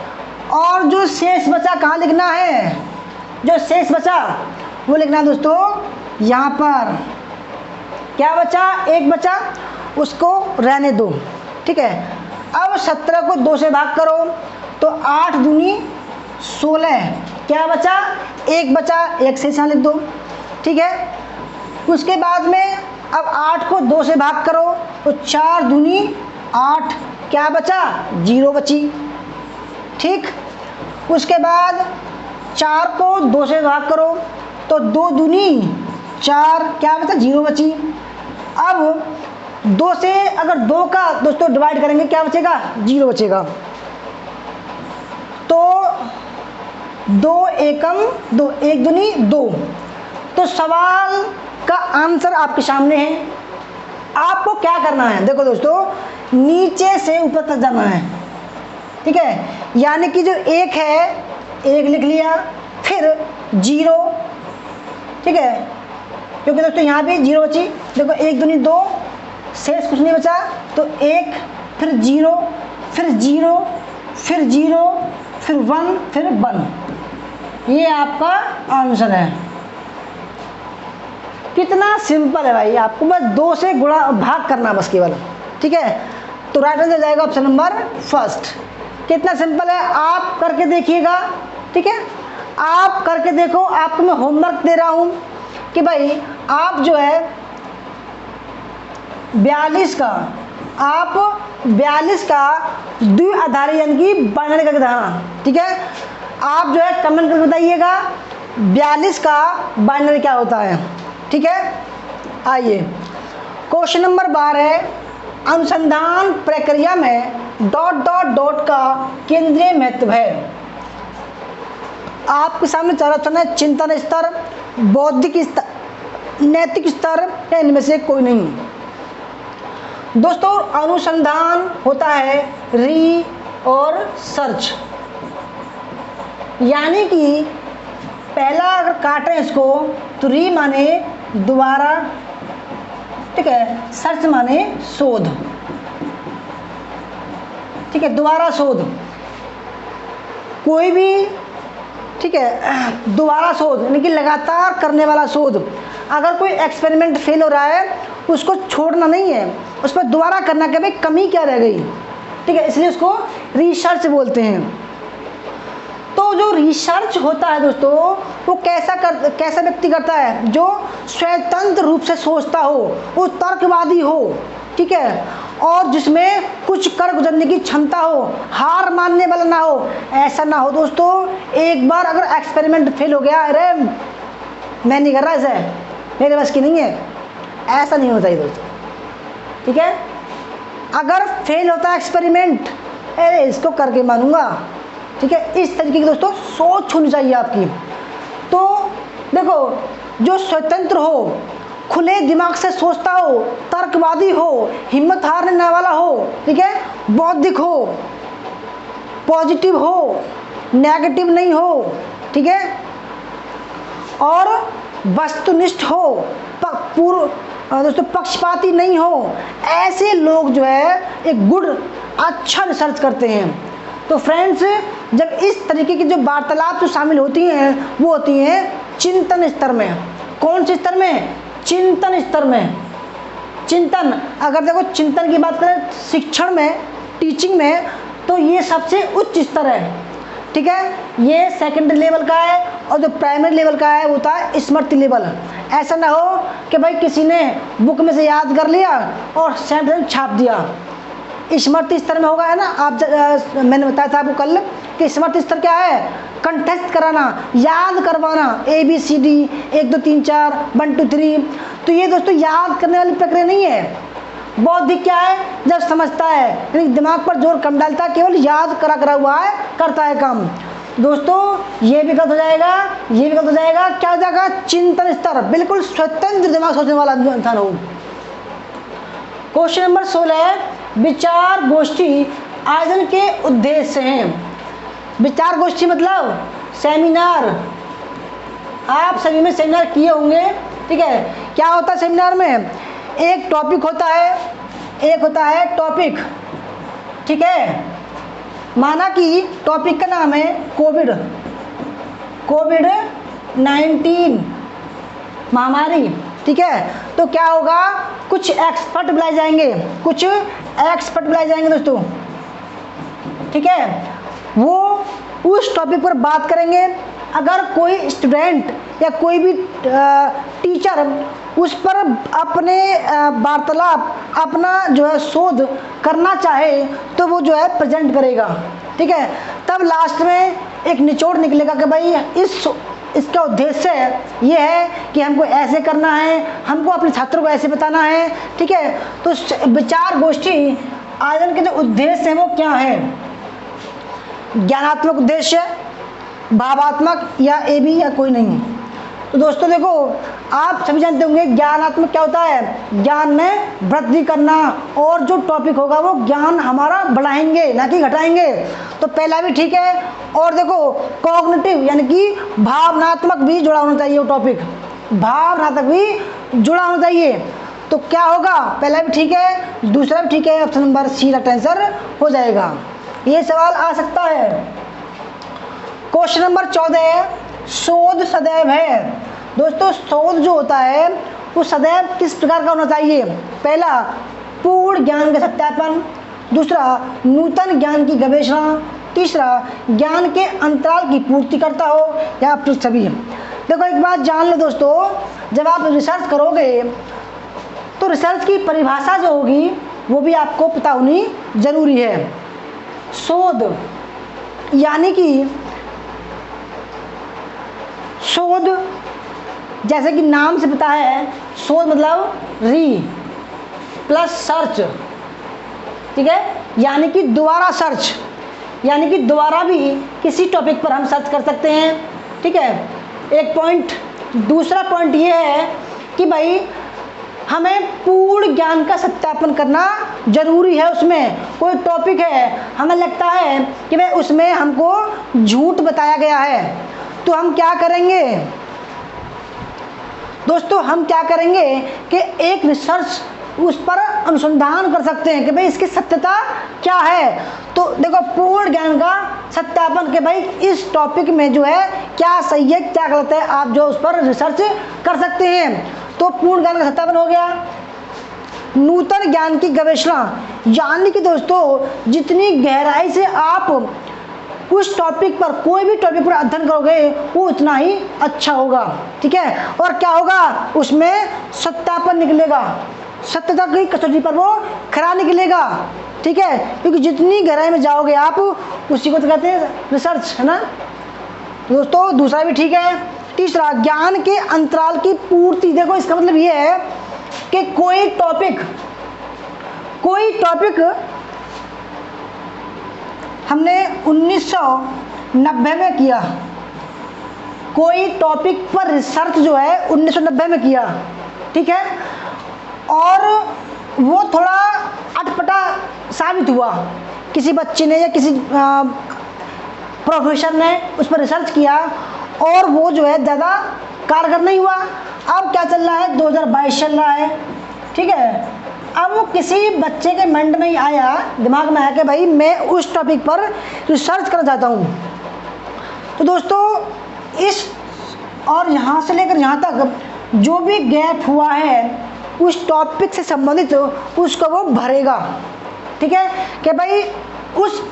Speaker 2: और जो शेष बचा कहाँ लिखना है? जो शेष बचा वो लिखना है दोस्तों यहाँ पर। क्या बचा? 1 बचा, उसको रहने दो, ठीक है। अब 17 को 2 से भाग करो तो 8 दूनी 16, क्या बचा? 1 बचा, 1 से यहाँ लिख दो, ठीक है। उसके बाद में अब 8 को 2 से भाग करो तो 4 दूनी 8, क्या बचा? 0 बची, ठीक। उसके बाद 4 को 2 से भाग करो तो 2 दूनी 4, क्या बचा? 0 बची। अब 2 से अगर 2 का दोस्तों डिवाइड करेंगे क्या बचेगा? 0 बचेगा। तो 2 एकम 2, 1 दूनी 2। तो सवाल का आंसर आपके सामने है। आपको क्या करना है? देखो दोस्तों, नीचे से ऊपर तक जाना है, ठीक है। यानी कि जो 1 है, 1 लिख लिया, फिर 0, ठीक है, क्योंकि दोस्तों यहाँ भी 0 बची। देखो 1 दूनी 2, शेष कुछ नहीं बचा, तो 1, फिर 0, फिर 0, फिर 0, फिर 1, फिर 1। ये आपका आंसर है। कितना सिंपल है भाई, आपको बस 2 से गुणा भाग करना बस केवल, ठीक है। तो राइट आंसर जाएगा ऑप्शन नंबर फर्स्ट। कितना सिंपल है, आप करके देखिएगा, ठीक है। आप करके देखो, आपको मैं होमवर्क दे रहा हूँ कि भाई आप जो है 42 का द्विआधारी यानी कि बाइनरी करके दिखाना, ठीक है। आप जो है कमेंट करके बताइएगा 42 का बाइनरी क्या होता है, ठीक है। आइए क्वेश्चन नंबर 12 है, अनुसंधान प्रक्रिया में ... का केंद्रीय महत्व है। आपके सामने 4 ऑप्शन है, चिंतन स्तर, बौद्धिक स्तर, नैतिक स्तर या इनमें से कोई नहीं। दोस्तों अनुसंधान होता है री और सर्च, यानी कि पहला अगर काटें इसको तो री माने दोबारा, ठीक है, सर्च माने शोध, ठीक है, दोबारा शोध, कोई भी, ठीक है, दोबारा शोध यानी कि लगातार करने वाला शोध। अगर कोई एक्सपेरिमेंट फेल हो रहा है उसको छोड़ना नहीं है, उस पर दोबारा करना कि भाई कमी क्या रह गई, ठीक है, इसलिए उसको रिसर्च बोलते हैं। तो जो रिसर्च होता है दोस्तों वो कैसा व्यक्ति करता है, जो स्वतंत्र रूप से सोचता हो, वो तर्कवादी हो, ठीक है, और जिसमें कुछ कर गुजरने की क्षमता हो, हार मानने वाला ना हो। ऐसा ना हो दोस्तों एक बार अगर एक्सपेरिमेंट फेल हो गया, अरे मैं नहीं कर रहा ऐसा, मेरे बस की नहीं है, ऐसा नहीं होना चाहिए दोस्तों, ठीक है। अगर फेल होता है एक्सपेरिमेंट, अरे इसको करके मानूंगा, ठीक है, इस तरीके की दोस्तों सोच होनी चाहिए आपकी। तो देखो जो स्वतंत्र हो, खुले दिमाग से सोचता हो, तर्कवादी हो, हिम्मत हारने वाला हो, ठीक है, बौद्धिक हो, पॉजिटिव हो, नेगेटिव नहीं हो, ठीक है, और वस्तुनिष्ठ हो, दोस्तों पक्षपाती नहीं हो, ऐसे लोग जो है एक गुड अच्छा रिसर्च करते हैं। तो फ्रेंड्स जब इस तरीके की जो वार्तालाप जो शामिल होती हैं वो होती हैं चिंतन स्तर में। कौन से स्तर में? चिंतन स्तर में। चिंतन, अगर देखो चिंतन की बात करें शिक्षण में, टीचिंग में, तो ये सबसे उच्च स्तर है, ठीक है। ये सेकेंडरी लेवल का है और जो प्राइमरी लेवल का है वो होता है स्मृति लेवल। ऐसा ना हो कि भाई किसी ने बुक में से याद कर लिया और सेंटेंस छाप दिया। स्मृति स्तर में होगा, है ना, आप मैंने बताया था आपको कल कि स्मृति स्तर क्या है? कंठस्थ कराना, याद करवाना, ABCD 1 2 3 4 1 2 3। तो ये दोस्तों याद करने वाली प्रक्रिया नहीं है। बौद्धिक क्या है? जब समझता है, यानी दिमाग पर जोर कम डालता है, केवल याद करा हुआ है, करता है काम। दोस्तों ये भी गलत हो जाएगा, ये भी गलत हो जाएगा। क्या हो जाएगा? चिंतन स्तर, बिल्कुल स्वतंत्र दिमाग सोचने वाला इंसान हो। क्वेश्चन नंबर 16, विचार गोष्ठी आयोजन के उद्देश्य हैं। विचार गोष्ठी मतलब सेमिनार। आप सभी में सेमिनार किए होंगे, ठीक है। क्या होता है सेमिनार में? एक टॉपिक होता है, एक होता है टॉपिक, ठीक है। माना कि टॉपिक का नाम है कोविड-19 महामारी, ठीक है। तो क्या होगा? कुछ एक्सपर्ट बुलाए जाएंगे, कुछ एक्सपर्ट बुलाए जाएंगे दोस्तों, ठीक है। वो उस टॉपिक पर बात करेंगे। अगर कोई स्टूडेंट या कोई भी टीचर उस पर अपने वार्तालाप, अपना जो है शोध करना चाहे तो वो जो है प्रेजेंट करेगा, ठीक है। तब लास्ट में एक निचोड़ निकलेगा कि भाई इसका उद्देश्य ये है कि हमको ऐसे करना है, हमको अपने छात्रों को ऐसे बताना है, ठीक है। तो विचार गोष्ठी आयोजन के जो उद्देश्य हैं वो क्या है? ज्ञानात्मक उद्देश्य, भावात्मक या AB या कोई नहीं। तो दोस्तों देखो आप सभी जानते होंगे ज्ञानात्मक क्या होता है? ज्ञान में वृद्धि करना, और जो टॉपिक होगा वो ज्ञान हमारा बढ़ाएंगे ना कि घटाएंगे। तो पहला भी ठीक है। और देखो कॉग्निटिव यानी कि भावनात्मक भी जुड़ा होना चाहिए, वो टॉपिक भावनात्मक भी जुड़ा होना चाहिए। तो क्या होगा? पहला भी ठीक है, दूसरा भी ठीक है, ऑप्शन नंबर C का आंसर हो जाएगा। ये सवाल आ सकता है। क्वेश्चन नंबर 14, शोध सदैव है। दोस्तों शोध जो होता है वो सदैव किस प्रकार का होना चाहिए? पहला पूर्ण ज्ञान का सत्यापन, दूसरा नूतन ज्ञान की गवेषणा, तीसरा ज्ञान के अंतराल की पूर्ति करता हो, या फिर सभी। देखो एक बात जान लो दोस्तों, जब आप रिसर्च करोगे तो रिसर्च की परिभाषा जो होगी वो भी आपको पता होनी जरूरी है। शोध यानी कि शोध, जैसे कि नाम से पता है, शोध मतलब री प्लस सर्च, ठीक है, यानी कि दोबारा सर्च, यानी कि दोबारा भी किसी टॉपिक पर हम सर्च कर सकते हैं, ठीक है। एक पॉइंट। दूसरा पॉइंट ये है कि भाई हमें पूर्ण ज्ञान का सत्यापन करना जरूरी है। उसमें कोई टॉपिक है, हमें लगता है कि भाई उसमें हमको झूठ बताया गया है, तो हम क्या करेंगे दोस्तों, हम क्या करेंगे कि एक रिसर्च उस पर अनुसंधान कर सकते हैं कि भाई इसकी सत्यता क्या है। तो देखो पूर्ण ज्ञान का सत्यापन कि भाई इस टॉपिक में जो है क्या सही है क्या गलत है, आप जो उस पर रिसर्च कर सकते हैं। तो पूर्ण ज्ञान का सत्यापन हो गया। नूतन ज्ञान की गवेषणा, यानी कि दोस्तों जितनी गहराई से आप उस टॉपिक पर, कोई भी टॉपिक पर अध्ययन करोगे वो उतना ही अच्छा होगा। ठीक है, और क्या होगा उसमें सत्यापन निकलेगा, सत्यता की कसौटी पर वो खरा निकलेगा। ठीक है, क्योंकि जितनी गहराई में जाओगे आप उसी को तो कहते हैं रिसर्च, है ना। दोस्तों दूसरा भी ठीक है। तीसरा, ज्ञान के अंतराल की पूर्ति। देखो इसका मतलब ये है कि कोई टॉपिक हमने 1990 में किया, कोई टॉपिक पर रिसर्च जो है 1990 में किया, ठीक है, और वो थोड़ा अटपटा साबित हुआ, किसी बच्चे ने या किसी प्रोफेसर ने उस पर रिसर्च किया और वो जो है ज़्यादा कारगर नहीं हुआ। अब क्या चल रहा है, 2022 चल रहा है, ठीक है। अब वो किसी बच्चे के माइंड में आया, दिमाग में आया कि भाई मैं उस टॉपिक पर रिसर्च करना चाहता हूँ। तो दोस्तों इस और यहाँ से लेकर यहाँ तक जो भी गैप हुआ है उस टॉपिक से संबंधित उसको वो भरेगा। ठीक है, कि भाई उस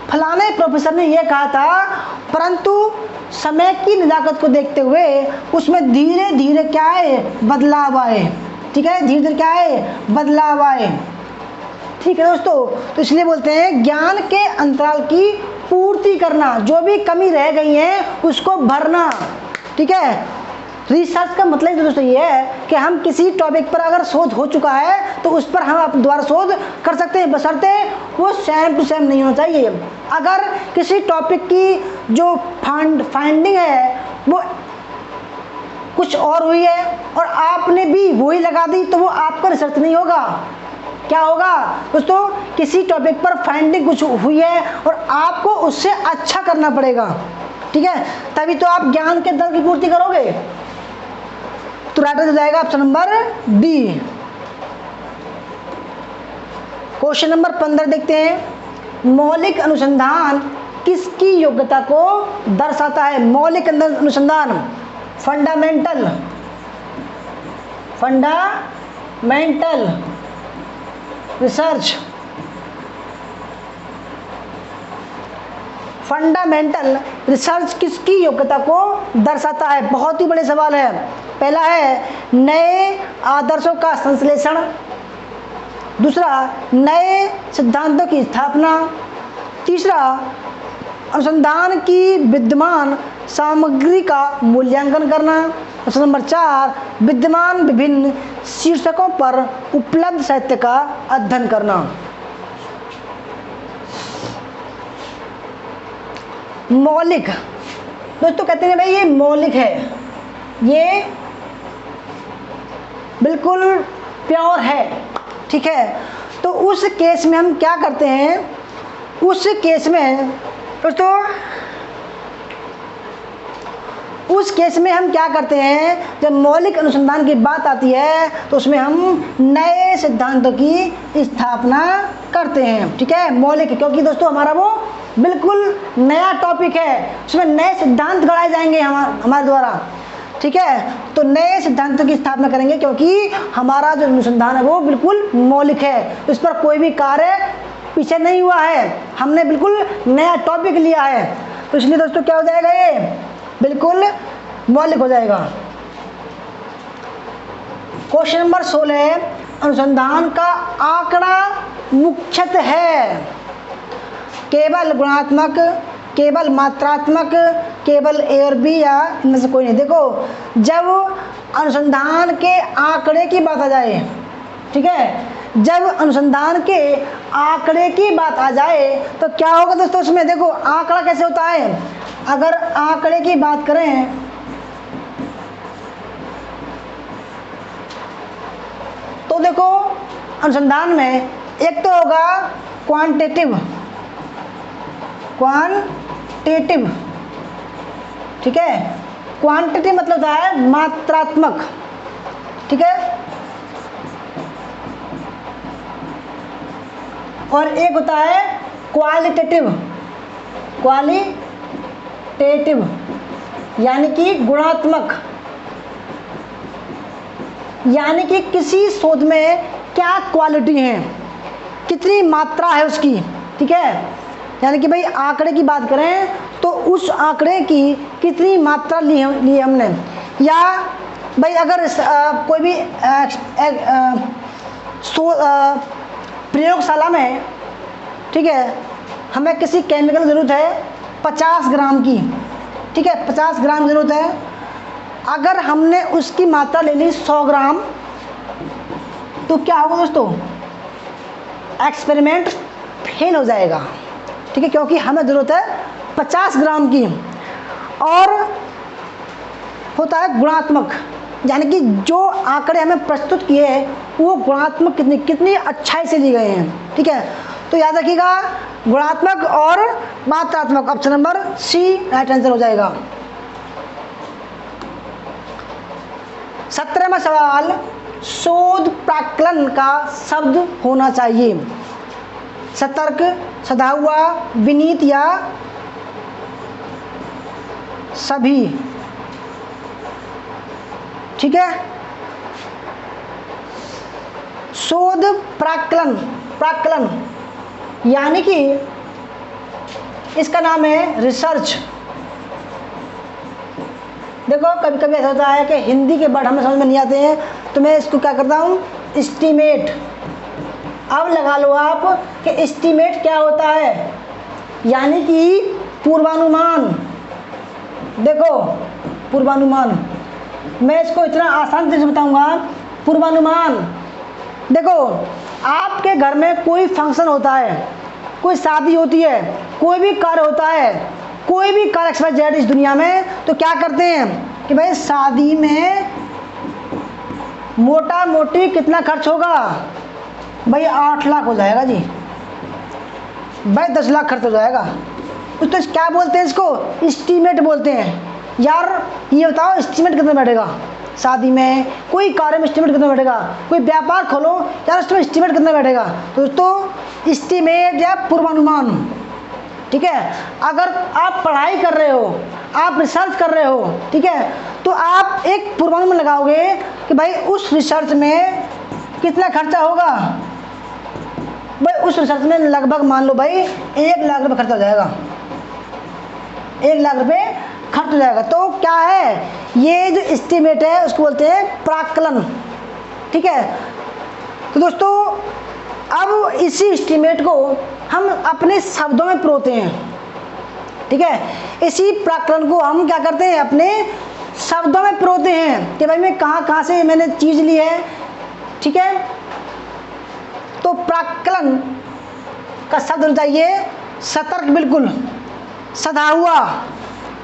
Speaker 2: फलाने प्रोफेसर ने ये कहा था, परंतु समय की नज़ाकत को देखते हुए उसमें धीरे धीरे क्या है बदलाव आए। ठीक है, धीरे धीरे क्या है बदलाव आए। ठीक है दोस्तों, तो इसलिए बोलते हैं ज्ञान के अंतराल की पूर्ति करना, जो भी कमी रह गई है उसको भरना। ठीक है, रिसर्च का मतलब दोस्तों ये है कि हम किसी टॉपिक पर अगर शोध हो चुका है तो उस पर हम दोबारा शोध कर सकते हैं, बशर्ते वो सेम टू सेम नहीं होना चाहिए। अगर किसी टॉपिक की जो फाइंडिंग है वो कुछ और हुई है और आपने भी वही लगा दी तो वो आपका रिसर्च नहीं होगा। क्या होगा दोस्तों, किसी टॉपिक पर फाइंडिंग कुछ हुई है और आपको उससे अच्छा करना पड़ेगा। ठीक है, तभी तो आप ज्ञान के दर की पूर्ति करोगे। तो राइट हो जाएगा option number D. Question number 15 देखते हैं। मौलिक अनुसंधान किसकी योग्यता को दर्शाता है? मौलिक अनुसंधान, फंडामेंटल रिसर्च। फंडामेंटल रिसर्च किसकी योग्यता को दर्शाता है? बहुत ही बड़े सवाल है। पहला है नए आदर्शों का संश्लेषण, दूसरा नए सिद्धांतों की स्थापना, तीसरा अनुसंधान की विद्यमान सामग्री का मूल्यांकन करना, ऑप्शन नंबर 4 विद्यमान विभिन्न शीर्षकों पर उपलब्ध साहित्य का अध्ययन करना। मौलिक दोस्तों कहते हैं भाई ये मौलिक है, ये बिल्कुल प्योर है। ठीक है, तो उस केस में हम क्या करते हैं, उस केस में दोस्तों उस केस में हम क्या करते हैं, जब मौलिक अनुसंधान की बात आती है तो उसमें हम नए सिद्धांतों की स्थापना करते हैं। ठीक है, मौलिक, क्योंकि दोस्तों हमारा वो बिल्कुल नया टॉपिक है, उसमें नए सिद्धांत गढ़ाए जाएंगे हमारे द्वारा। ठीक है, तो नए सिद्धांतों की स्थापना करेंगे क्योंकि हमारा जो अनुसंधान है वो बिल्कुल मौलिक है, इस पर कोई भी कार्य पीछे नहीं हुआ है, हमने बिल्कुल नया टॉपिक लिया है। तो इसलिए दोस्तों क्या हो जाएगा, ये बिल्कुल मौलिक हो जाएगा। क्वेश्चन नंबर 16, अनुसंधान का आंकड़ा मुख्यतः है केवल गुणात्मक, केवल मात्रात्मक, केवल ए और बी, या इनमें से कोई नहीं। देखो जब अनुसंधान के आंकड़े की बात आ जाए, ठीक है, जब अनुसंधान के आंकड़े की बात आ जाए तो क्या होगा दोस्तों उसमें? देखो आंकड़ा कैसे होता है, अगर आंकड़े की बात करें तो देखो अनुसंधान में एक तो होगा क्वांटिटेटिव ठीक है। क्वांटिटी मतलब होता है मात्रात्मक, ठीक है। और एक होता है क्वालिटेटिव, क्वालिटेटिव यानी कि गुणात्मक, यानी कि किसी शोध में क्या क्वालिटी है, कितनी मात्रा है उसकी, ठीक है। यानी कि भाई आंकड़े की बात करें तो उस आंकड़े की कितनी मात्रा ली हमने, या भाई अगर कोई भी प्रयोगशाला में, ठीक है, हमें किसी केमिकल की ज़रूरत है 50 ग्राम की, ठीक है, 50 ग्राम की ज़रूरत है। अगर हमने उसकी मात्रा ले ली 100 ग्राम तो क्या होगा दोस्तों, एक्सपेरिमेंट फेल हो जाएगा, ठीक है, क्योंकि हमें ज़रूरत है 50 ग्राम की। और होता है गुणात्मक, यानी कि जो आंकड़े हमें प्रस्तुत किए हैं वो गुणात्मक कितनी अच्छाई से लिए गए हैं, ठीक है। तो याद रखिएगा गुणात्मक और मात्रात्मक, option number C right answer हो जाएगा। 17वां सवाल, शोध प्राक्कलन का शब्द होना चाहिए, सतर्क, सधा हुआ, विनीत या सभी, ठीक है। शोध प्राक्कलन, प्राक्कलन यानी कि इसका नाम है रिसर्च। देखो कभी कभी ऐसा होता है कि हिंदी के वर्ड हमें समझ में नहीं आते हैं तो मैं इसको क्या करता हूँ, एस्टीमेट। अब लगा लो आप कि एस्टीमेट क्या होता है, यानी कि पूर्वानुमान। देखो पूर्वानुमान, मैं इसको इतना आसान से बताऊंगा। पूर्वानुमान, देखो आपके घर में कोई फंक्शन होता है, कोई शादी होती है, कोई भी कार्य होता है, कोई भी कार्य XYZ इस दुनिया में, तो क्या करते हैं कि भाई शादी में मोटा मोटी कितना खर्च होगा, भाई 8 लाख हो जाएगा जी, भाई 10 लाख खर्च हो जाएगा। तो क्या बोलते हैं इसको, एस्टीमेट बोलते हैं। यार ये बताओ एस्टीमेट कितना बैठेगा शादी में, कोई कार्य में एस्टीमेट कितना बैठेगा, कोई व्यापार खोलो यार उसमें एस्टीमेट कितना बैठेगा। तो दोस्तों एस्टीमेट या पूर्वानुमान, ठीक है। अगर आप पढ़ाई कर रहे हो, आप रिसर्च कर रहे हो, ठीक है, तो आप एक पूर्वानुमान लगाओगे कि भाई उस रिसर्च में कितना खर्चा होगा। भाई उस रिसर्च में लगभग मान लो भाई 1 लाख रुपये खर्चा हो जाएगा, 1 लाख रुपये खर्च हो जाएगा। तो क्या है, ये जो एस्टीमेट है उसको बोलते हैं प्राक्कलन, ठीक है। तो दोस्तों अब इसी एस्टीमेट को हम अपने शब्दों में परोते हैं, ठीक है। इसी प्राक्कलन को हम क्या करते हैं, अपने शब्दों में परोते हैं कि भाई मैं कहाँ से मैंने चीज़ ली है, ठीक है। तो प्राक्कलन का शब्द होना चाहिए सतर्क, बिल्कुल, सधा हुआ,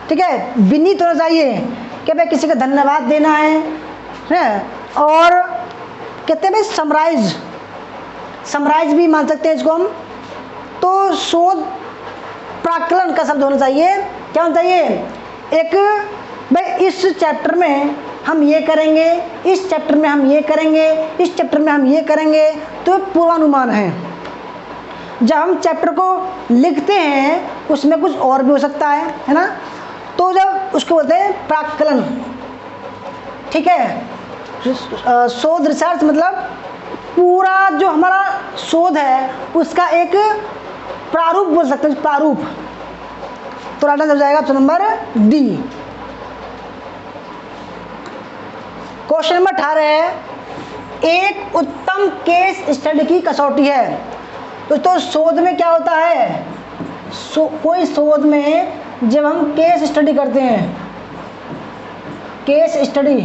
Speaker 2: ठीक है, विनीत होना चाहिए कि भाई किसी को धन्यवाद देना है, और कहते हैं भाई समराइज, समराइज भी मान सकते हैं इसको हम। तो शोध प्राक्कलन का शब्द होना चाहिए, क्या होना चाहिए, एक भाई इस चैप्टर में हम ये करेंगे, इस चैप्टर में हम ये करेंगे, इस चैप्टर में हम ये करेंगे, तो पूर्वानुमान है। जब हम चैप्टर को लिखते हैं उसमें कुछ और भी हो सकता है ना, तो जब उसको बोलते हैं प्राक्कलन, ठीक है। शोध रिसर्च मतलब पूरा जो हमारा शोध है उसका एक प्रारूप बोल सकते हैं, प्रारूप। तो राइट आंसर हो जाएगा option number D. Question number 18 है, एक उत्तम केस स्टडी की कसौटी है। दोस्तों शोध में क्या होता है, कोई शोध में जब हम केस स्टडी करते हैं, केस स्टडी,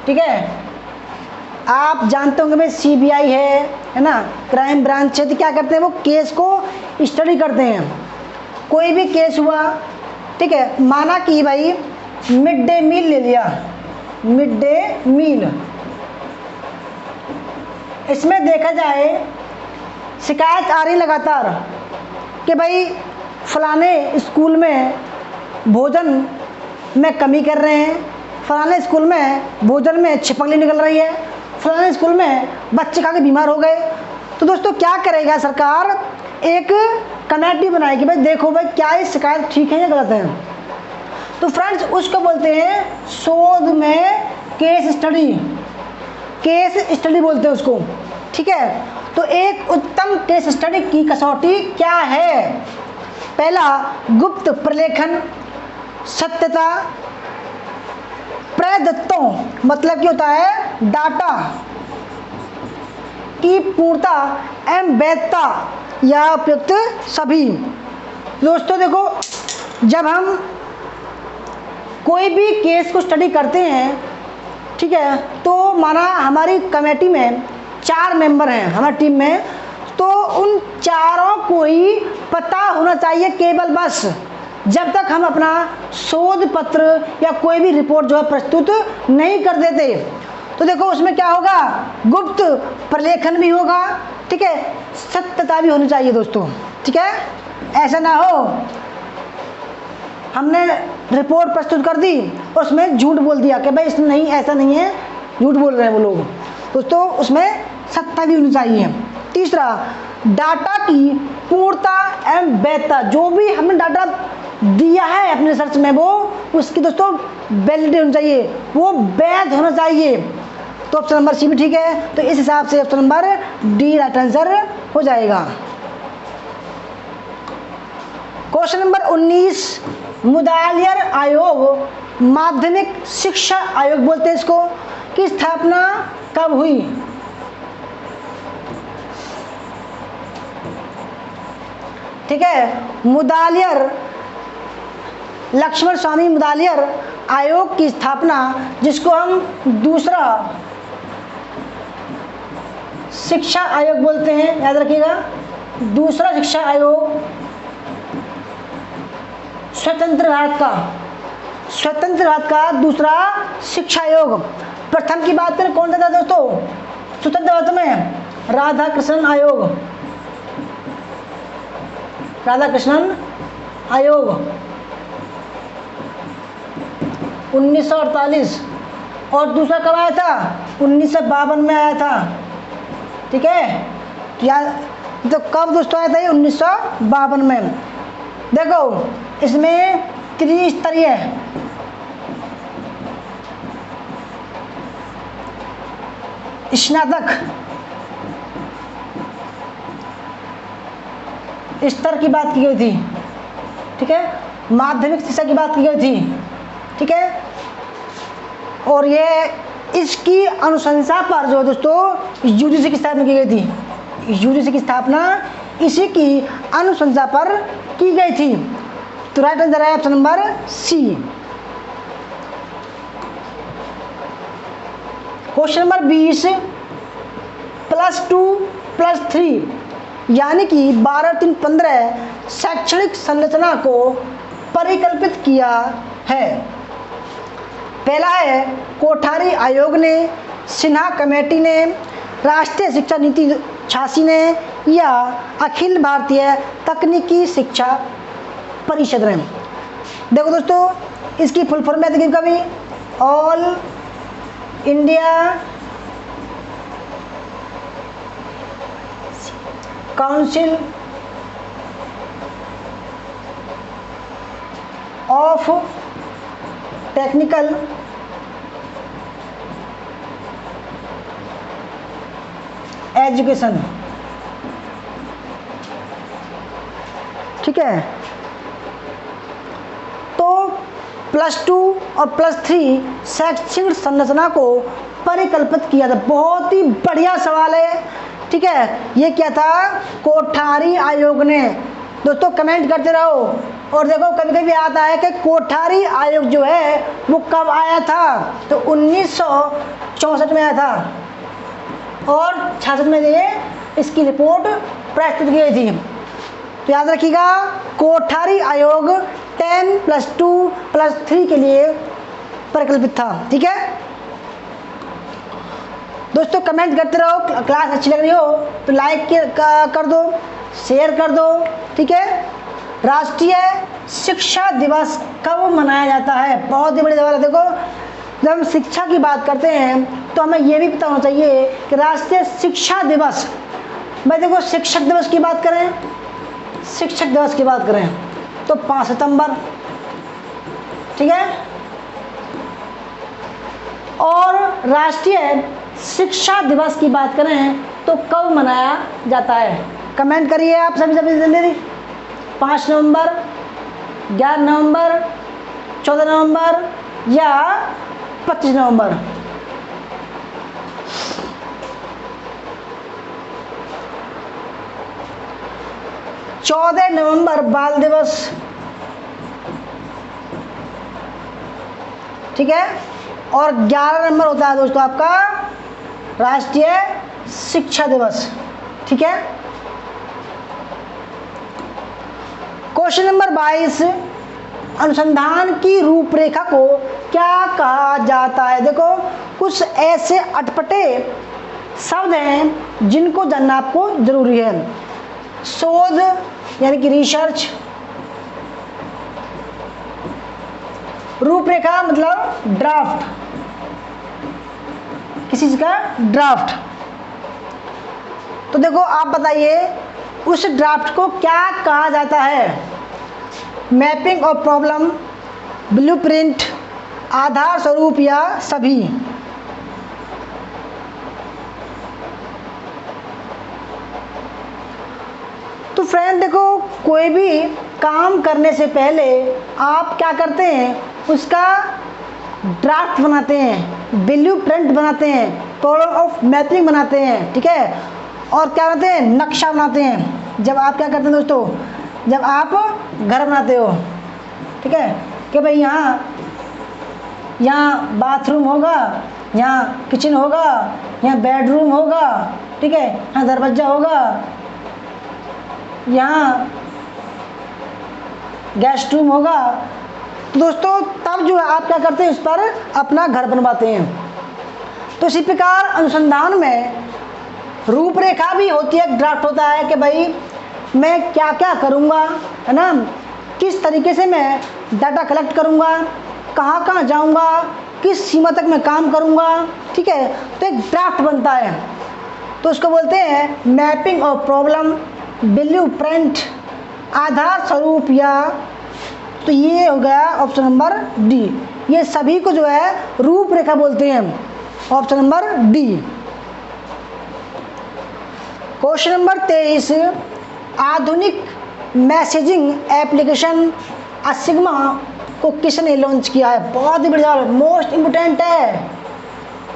Speaker 2: ठीक है, आप जानते होंगे भाई CBI है ना, क्राइम ब्रांच है, तो क्या करते हैं वो केस को स्टडी करते हैं। कोई भी केस हुआ, ठीक है, माना कि भाई मिड डे मील ले लिया, मिड डे मील, इसमें देखा जाए शिकायत आ रही लगातार कि भाई फलाने स्कूल में भोजन में कमी कर रहे हैं, फलाने स्कूल में भोजन में छिपकली निकल रही है, फलाने स्कूल में बच्चे खा के बीमार हो गए। तो दोस्तों क्या करेगा सरकार, एक कमेटी बनाएगी, भाई देखो भाई क्या ये शिकायत ठीक है या गलत है। तो फ्रेंड्स उसको बोलते हैं शोध में केस स्टडी, केस स्टडी बोलते हैं उसको, ठीक है। तो एक उत्तम केस स्टडी की कसौटी क्या है? पहला, गुप्त प्रलेखन, सत्यता, प्रदत्तों मतलब क्या होता है, डाटा की पूर्णता एवं वैधता या उपयुक्त सभी। दोस्तों देखो, जब हम कोई भी केस को स्टडी करते हैं, ठीक है, तो माना हमारी कमेटी में 4 मेंबर हैं हमारी टीम में, तो उन चारों को ही पता होना चाहिए केवल बस, जब तक हम अपना शोध पत्र या कोई भी रिपोर्ट जो है प्रस्तुत नहीं कर देते। तो देखो उसमें क्या होगा, गुप्त प्रलेखन भी होगा, ठीक है, सत्यता भी होनी चाहिए दोस्तों, ठीक है। ऐसा ना हो हमने रिपोर्ट प्रस्तुत कर दी और उसमें झूठ बोल दिया कि भाई इसमें नहीं, ऐसा नहीं है, झूठ बोल रहे हैं वो लोग। दोस्तों उसमें सत्ता भी होनी चाहिए। तीसरा, डाटा की पूर्णता एवं वैधता, जो भी हमने डाटा दिया है अपने रिसर्च में वो उसकी दोस्तों वैलिडिटी होनी चाहिए, वो वैध होना चाहिए। तो ऑप्शन नंबर सी भी ठीक है। तो इस हिसाब से option number D right answer हो जाएगा। क्वेश्चन नंबर 19, मुदालियर आयोग, माध्यमिक शिक्षा आयोग बोलते हैं इसको, की स्थापना कब हुई? ठीक है, मुदालियर, लक्ष्मण स्वामी मुदालियर आयोग की स्थापना, जिसको हम दूसरा शिक्षा आयोग बोलते हैं, याद रखिएगा, दूसरा शिक्षा आयोग, स्वतंत्र भारत का दूसरा शिक्षा आयोग। प्रथम की बात करें कौन सा था दोस्तों, स्वतंत्र भारत में राधाकृष्णन आयोग, राधाकृष्णन आयोग 1948, और दूसरा कब आया था, 1952 में आया था, ठीक है। तो कब दोस्तों आया था ये, 1952 में। देखो इसमें त्रिस्तरीय स्नातक स्तर की बात की गई थी, ठीक है, माध्यमिक शिक्षा की बात की गई थी, ठीक है। और ये इसकी अनुशंसा पर जो दोस्तों यूजीसी की स्थापना की गई थी, यूजीसी की स्थापना इसी की अनुशंसा पर की गई थी। तो राइट आंसर है option number C. Question number 20, +2 +3 यानी कि 12-3-15 शैक्षणिक संरचना को परिकल्पित किया है। पहला है कोठारी आयोग ने, सिन्हा कमेटी ने, राष्ट्रीय शिक्षा नीति 86 ने, या अखिल भारतीय तकनीकी शिक्षा परिषद ने। देखो दोस्तों इसकी फुल फॉर्म में देखिए, कभी all India council of technical education, ठीक है। तो +2 और +3 शैक्षणिक संरचना को परिकल्पित किया था। बहुत ही बढ़िया सवाल है, ठीक है। ये क्या था, कोठारी आयोग ने। दोस्तों कमेंट करते रहो। और देखो कभी कभी आता है कि कोठारी आयोग जो है वो कब आया था, तो 1964 में आया था और 66 में ये इसकी रिपोर्ट प्रस्तुत की गई थी। तो याद रखिएगा कोठारी आयोग 10 +2 +3 के लिए परिकल्पित था, ठीक है। दोस्तों कमेंट करते रहो, क्लास अच्छी लग रही हो तो लाइक कर दो, शेयर कर दो, ठीक है। राष्ट्रीय शिक्षा दिवस कब मनाया जाता है? बहुत ही बड़ी सवाल है। देखो, जब हम शिक्षा की बात करते हैं तो हमें यह भी पता होना चाहिए कि राष्ट्रीय शिक्षा दिवस, भाई देखो शिक्षक दिवस की बात करें, शिक्षक दिवस की बात करें तो 5 सितंबर, ठीक है। और राष्ट्रीय शिक्षा दिवस की बात करें तो कब मनाया जाता है? कमेंट करिए आप सभी जल्दी। 5 नवंबर, 11 नवंबर, 14 नवंबर या 25 नवंबर? चौदह नवंबर बाल दिवस, ठीक है। और 11 नंबर होता है दोस्तों आपका राष्ट्रीय शिक्षा दिवस, ठीक है। क्वेश्चन नंबर 22, अनुसंधान की रूपरेखा को क्या कहा जाता है? देखो, कुछ ऐसे अटपटे शब्द हैं जिनको जानना आपको जरूरी है। शोध यानी कि रिसर्च, रूपरेखा मतलब ड्राफ्ट, किसी चीज का ड्राफ्ट। तो देखो आप बताइए उस ड्राफ्ट को क्या कहा जाता है? मैपिंग ऑफ प्रॉब्लम, ब्लूप्रिंट, आधार स्वरूप या सभी? तो फ्रेंड देखो, कोई भी काम करने से पहले आप क्या करते हैं, उसका ड्राफ्ट बनाते हैं, ब्लूप्रिंट बनाते हैं, प्रॉब्लम ऑफ मैपिंग बनाते हैं, ठीक है। और क्या बनाते हैं? नक्शा बनाते हैं। जब आप क्या करते हैं दोस्तों, जब आप घर बनाते हो, ठीक है, कि भाई यहाँ बाथरूम होगा, यहाँ किचन होगा, यहाँ बेडरूम होगा, ठीक है, यहाँ दरवाजा होगा, यहाँ गेस्ट रूम होगा। तो दोस्तों तब जो है आप क्या करते हैं, उस पर अपना घर बनवाते हैं। तो इसी प्रकार अनुसंधान में रूपरेखा भी होती है, ड्राफ्ट होता है कि भाई मैं क्या क्या करूँगा, है ना, किस तरीके से मैं डाटा कलेक्ट करूँगा, कहाँ कहाँ जाऊँगा, किस सीमा तक मैं काम करूँगा, ठीक है। तो एक ड्राफ्ट बनता है, तो उसको बोलते हैं मैपिंग ऑफ प्रॉब्लम, ब्लूप्रिंट, आधार स्वरूप या। तो ये हो गया ऑप्शन नंबर डी, ये सभी को जो है रूपरेखा बोलते हैं, option number D. Question number 23, आधुनिक मैसेजिंग एप्लीकेशन असिग्मा को किसने लॉन्च किया है? बहुत ही बढ़िया, मोस्ट इम्पोर्टेंट है,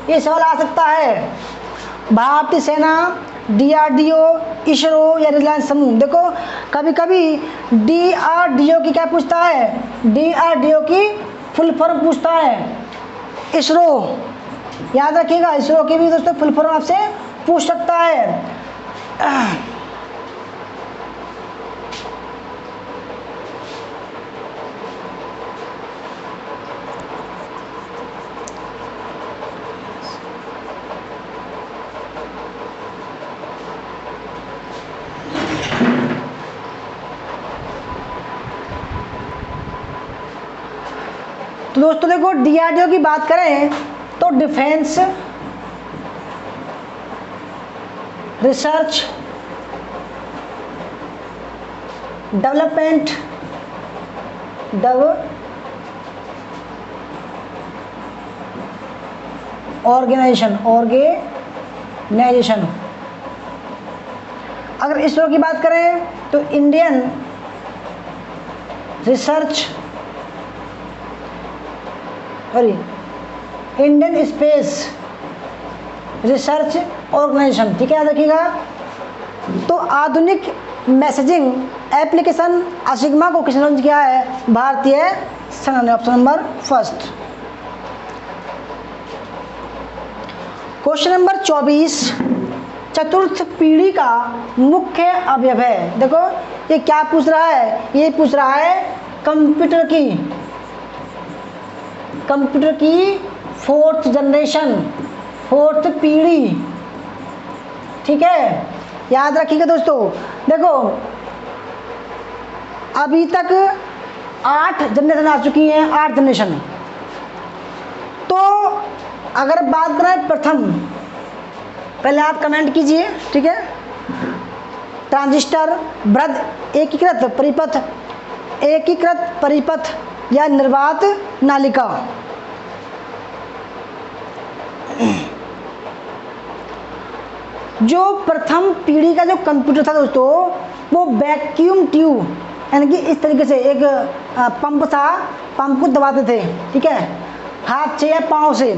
Speaker 2: ये सवाल आ सकता है। भारतीय सेना, DRDO, इसरो या रिलायंस समूह? देखो कभी कभी DRDO की क्या पूछता है, DRDO की फुल फॉर्म पूछता है। इसरो याद रखिएगा, इसरो की भी दोस्तों फुल फॉर्म आपसे पूछ सकता है। तो दोस्तों देखो DRDO की बात करें तो डिफेंस रिसर्च डेवलपमेंट ऑर्गेनाइजेशन। अगर इसरो की बात करें तो Indian research, sorry Indian space research organisation, ठीक है, याद रखिएगा। तो आधुनिक मैसेजिंग एप्लीकेशन असिग्मा को किसने लॉन्च किया है? भारतीय सेना ने, option number first. Question number 24, चतुर्थ पीढ़ी का मुख्य अवयव है? देखो ये क्या पूछ रहा है, ये पूछ रहा है कंप्यूटर की फोर्थ जनरेशन, फोर्थ पीढ़ी, ठीक है, याद रखिएगा दोस्तों। देखो अभी तक 8 जनरेशन आ चुकी हैं, 8 जनरेशन। तो अगर बात करें प्रथम, पहले आप कमेंट कीजिए, ठीक है। ट्रांजिस्टर, वृत्त, एकीकृत परिपथ, एकीकृत परिपथ या निर्वात नालिका। जो प्रथम पीढ़ी का जो कंप्यूटर था दोस्तों, वो वैक्यूम ट्यूब, यानी कि इस तरीके से एक पंप था, पंप को दबाते थे, ठीक है, हाथ से या पाँव से,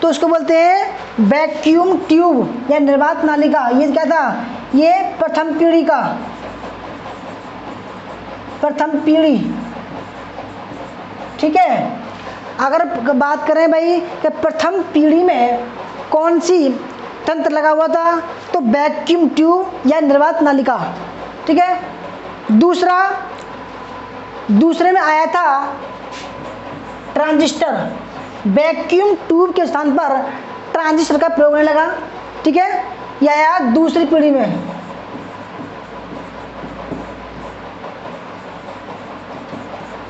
Speaker 2: तो उसको बोलते हैं वैक्यूम ट्यूब या निर्वात नालिका। ये क्या था, ये प्रथम पीढ़ी का, प्रथम पीढ़ी, ठीक है। अगर बात करें भाई कि प्रथम पीढ़ी में कौन सी तंत्र लगा हुआ था, तो वैक्यूम ट्यूब या निर्वात नालिका, ठीक है। दूसरे में आया था ट्रांजिस्टर, वैक्यूम ट्यूब के स्थान पर ट्रांजिस्टर का प्रयोग होने लगा, ठीक है। यह आया दूसरी पीढ़ी में।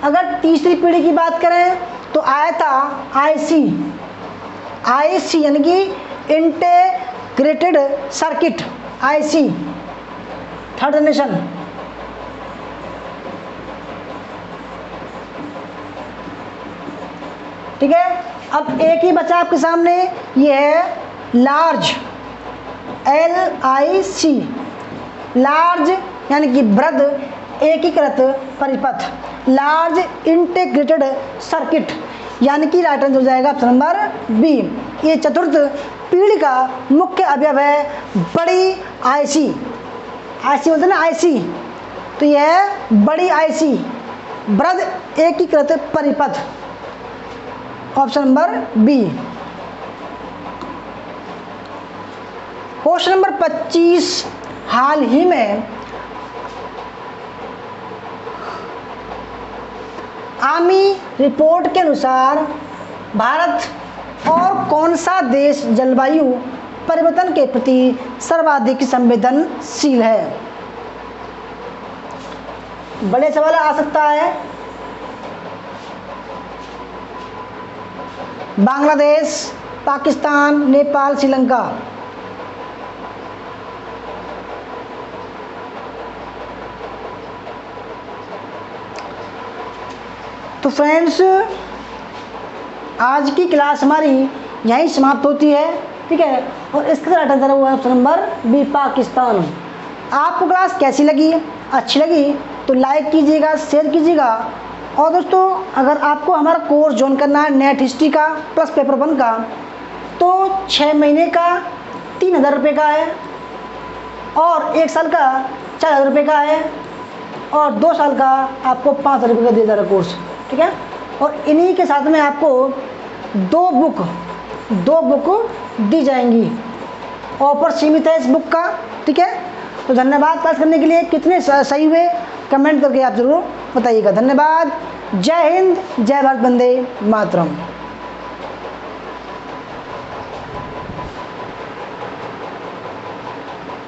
Speaker 2: अगर तीसरी पीढ़ी की बात करें तो आया था आईसी, आईसी यानी कि integrated circuit, IC, third generation. ठीक है, अब एक ही बचा आपके सामने, ये है लार्ज, LIC, लार्ज यानी कि वृहद एकीकृत परिपथ, लार्ज इंटीग्रेटेड सर्किट, यानी कि राइट आंसर हो जाएगा ऑप्शन नंबर बी। ये चतुर्थ पीढ़ी का मुख्य अवयव है बड़ी आईसी, आईसी बोलते हैं ना, आईसी, तो यह है बड़ी आईसी, वृहद एकीकृत परिपथ, option number B. Question number 25, हाल ही में आर्मी रिपोर्ट के अनुसार भारत और कौन सा देश जलवायु परिवर्तन के प्रति सर्वाधिक संवेदनशील है? बड़े सवाल आ सकता है। बांग्लादेश, पाकिस्तान, नेपाल, श्रीलंका। तो फ्रेंड्स, आज की क्लास हमारी यहीं समाप्त होती है, ठीक है। और इसका राइट आंसर हुआ ऑप्शन नंबर बी, पाकिस्तान। आपको क्लास कैसी लगी? अच्छी लगी तो लाइक कीजिएगा, शेयर कीजिएगा। और दोस्तों, अगर आपको हमारा कोर्स ज्वाइन करना है नेट हिस्ट्री का प्लस पेपर 1 का, तो 6 महीने का 3000 रुपये का है, और 1 साल का 4000 रुपये का है, और 2 साल का आपको 5000 रुपये का दिया जा रहा है कोर्स, ठीक है। और इन्हीं के साथ में आपको 2 बुक दी जाएंगी। ऑफर सीमित है इस बुक का, ठीक है। तो धन्यवाद क्लास करने के लिए। कितने सही हुए कमेंट करके आप ज़रूर बताइएगा। धन्यवाद। जय हिंद, जय भारत, वंदे मातरम।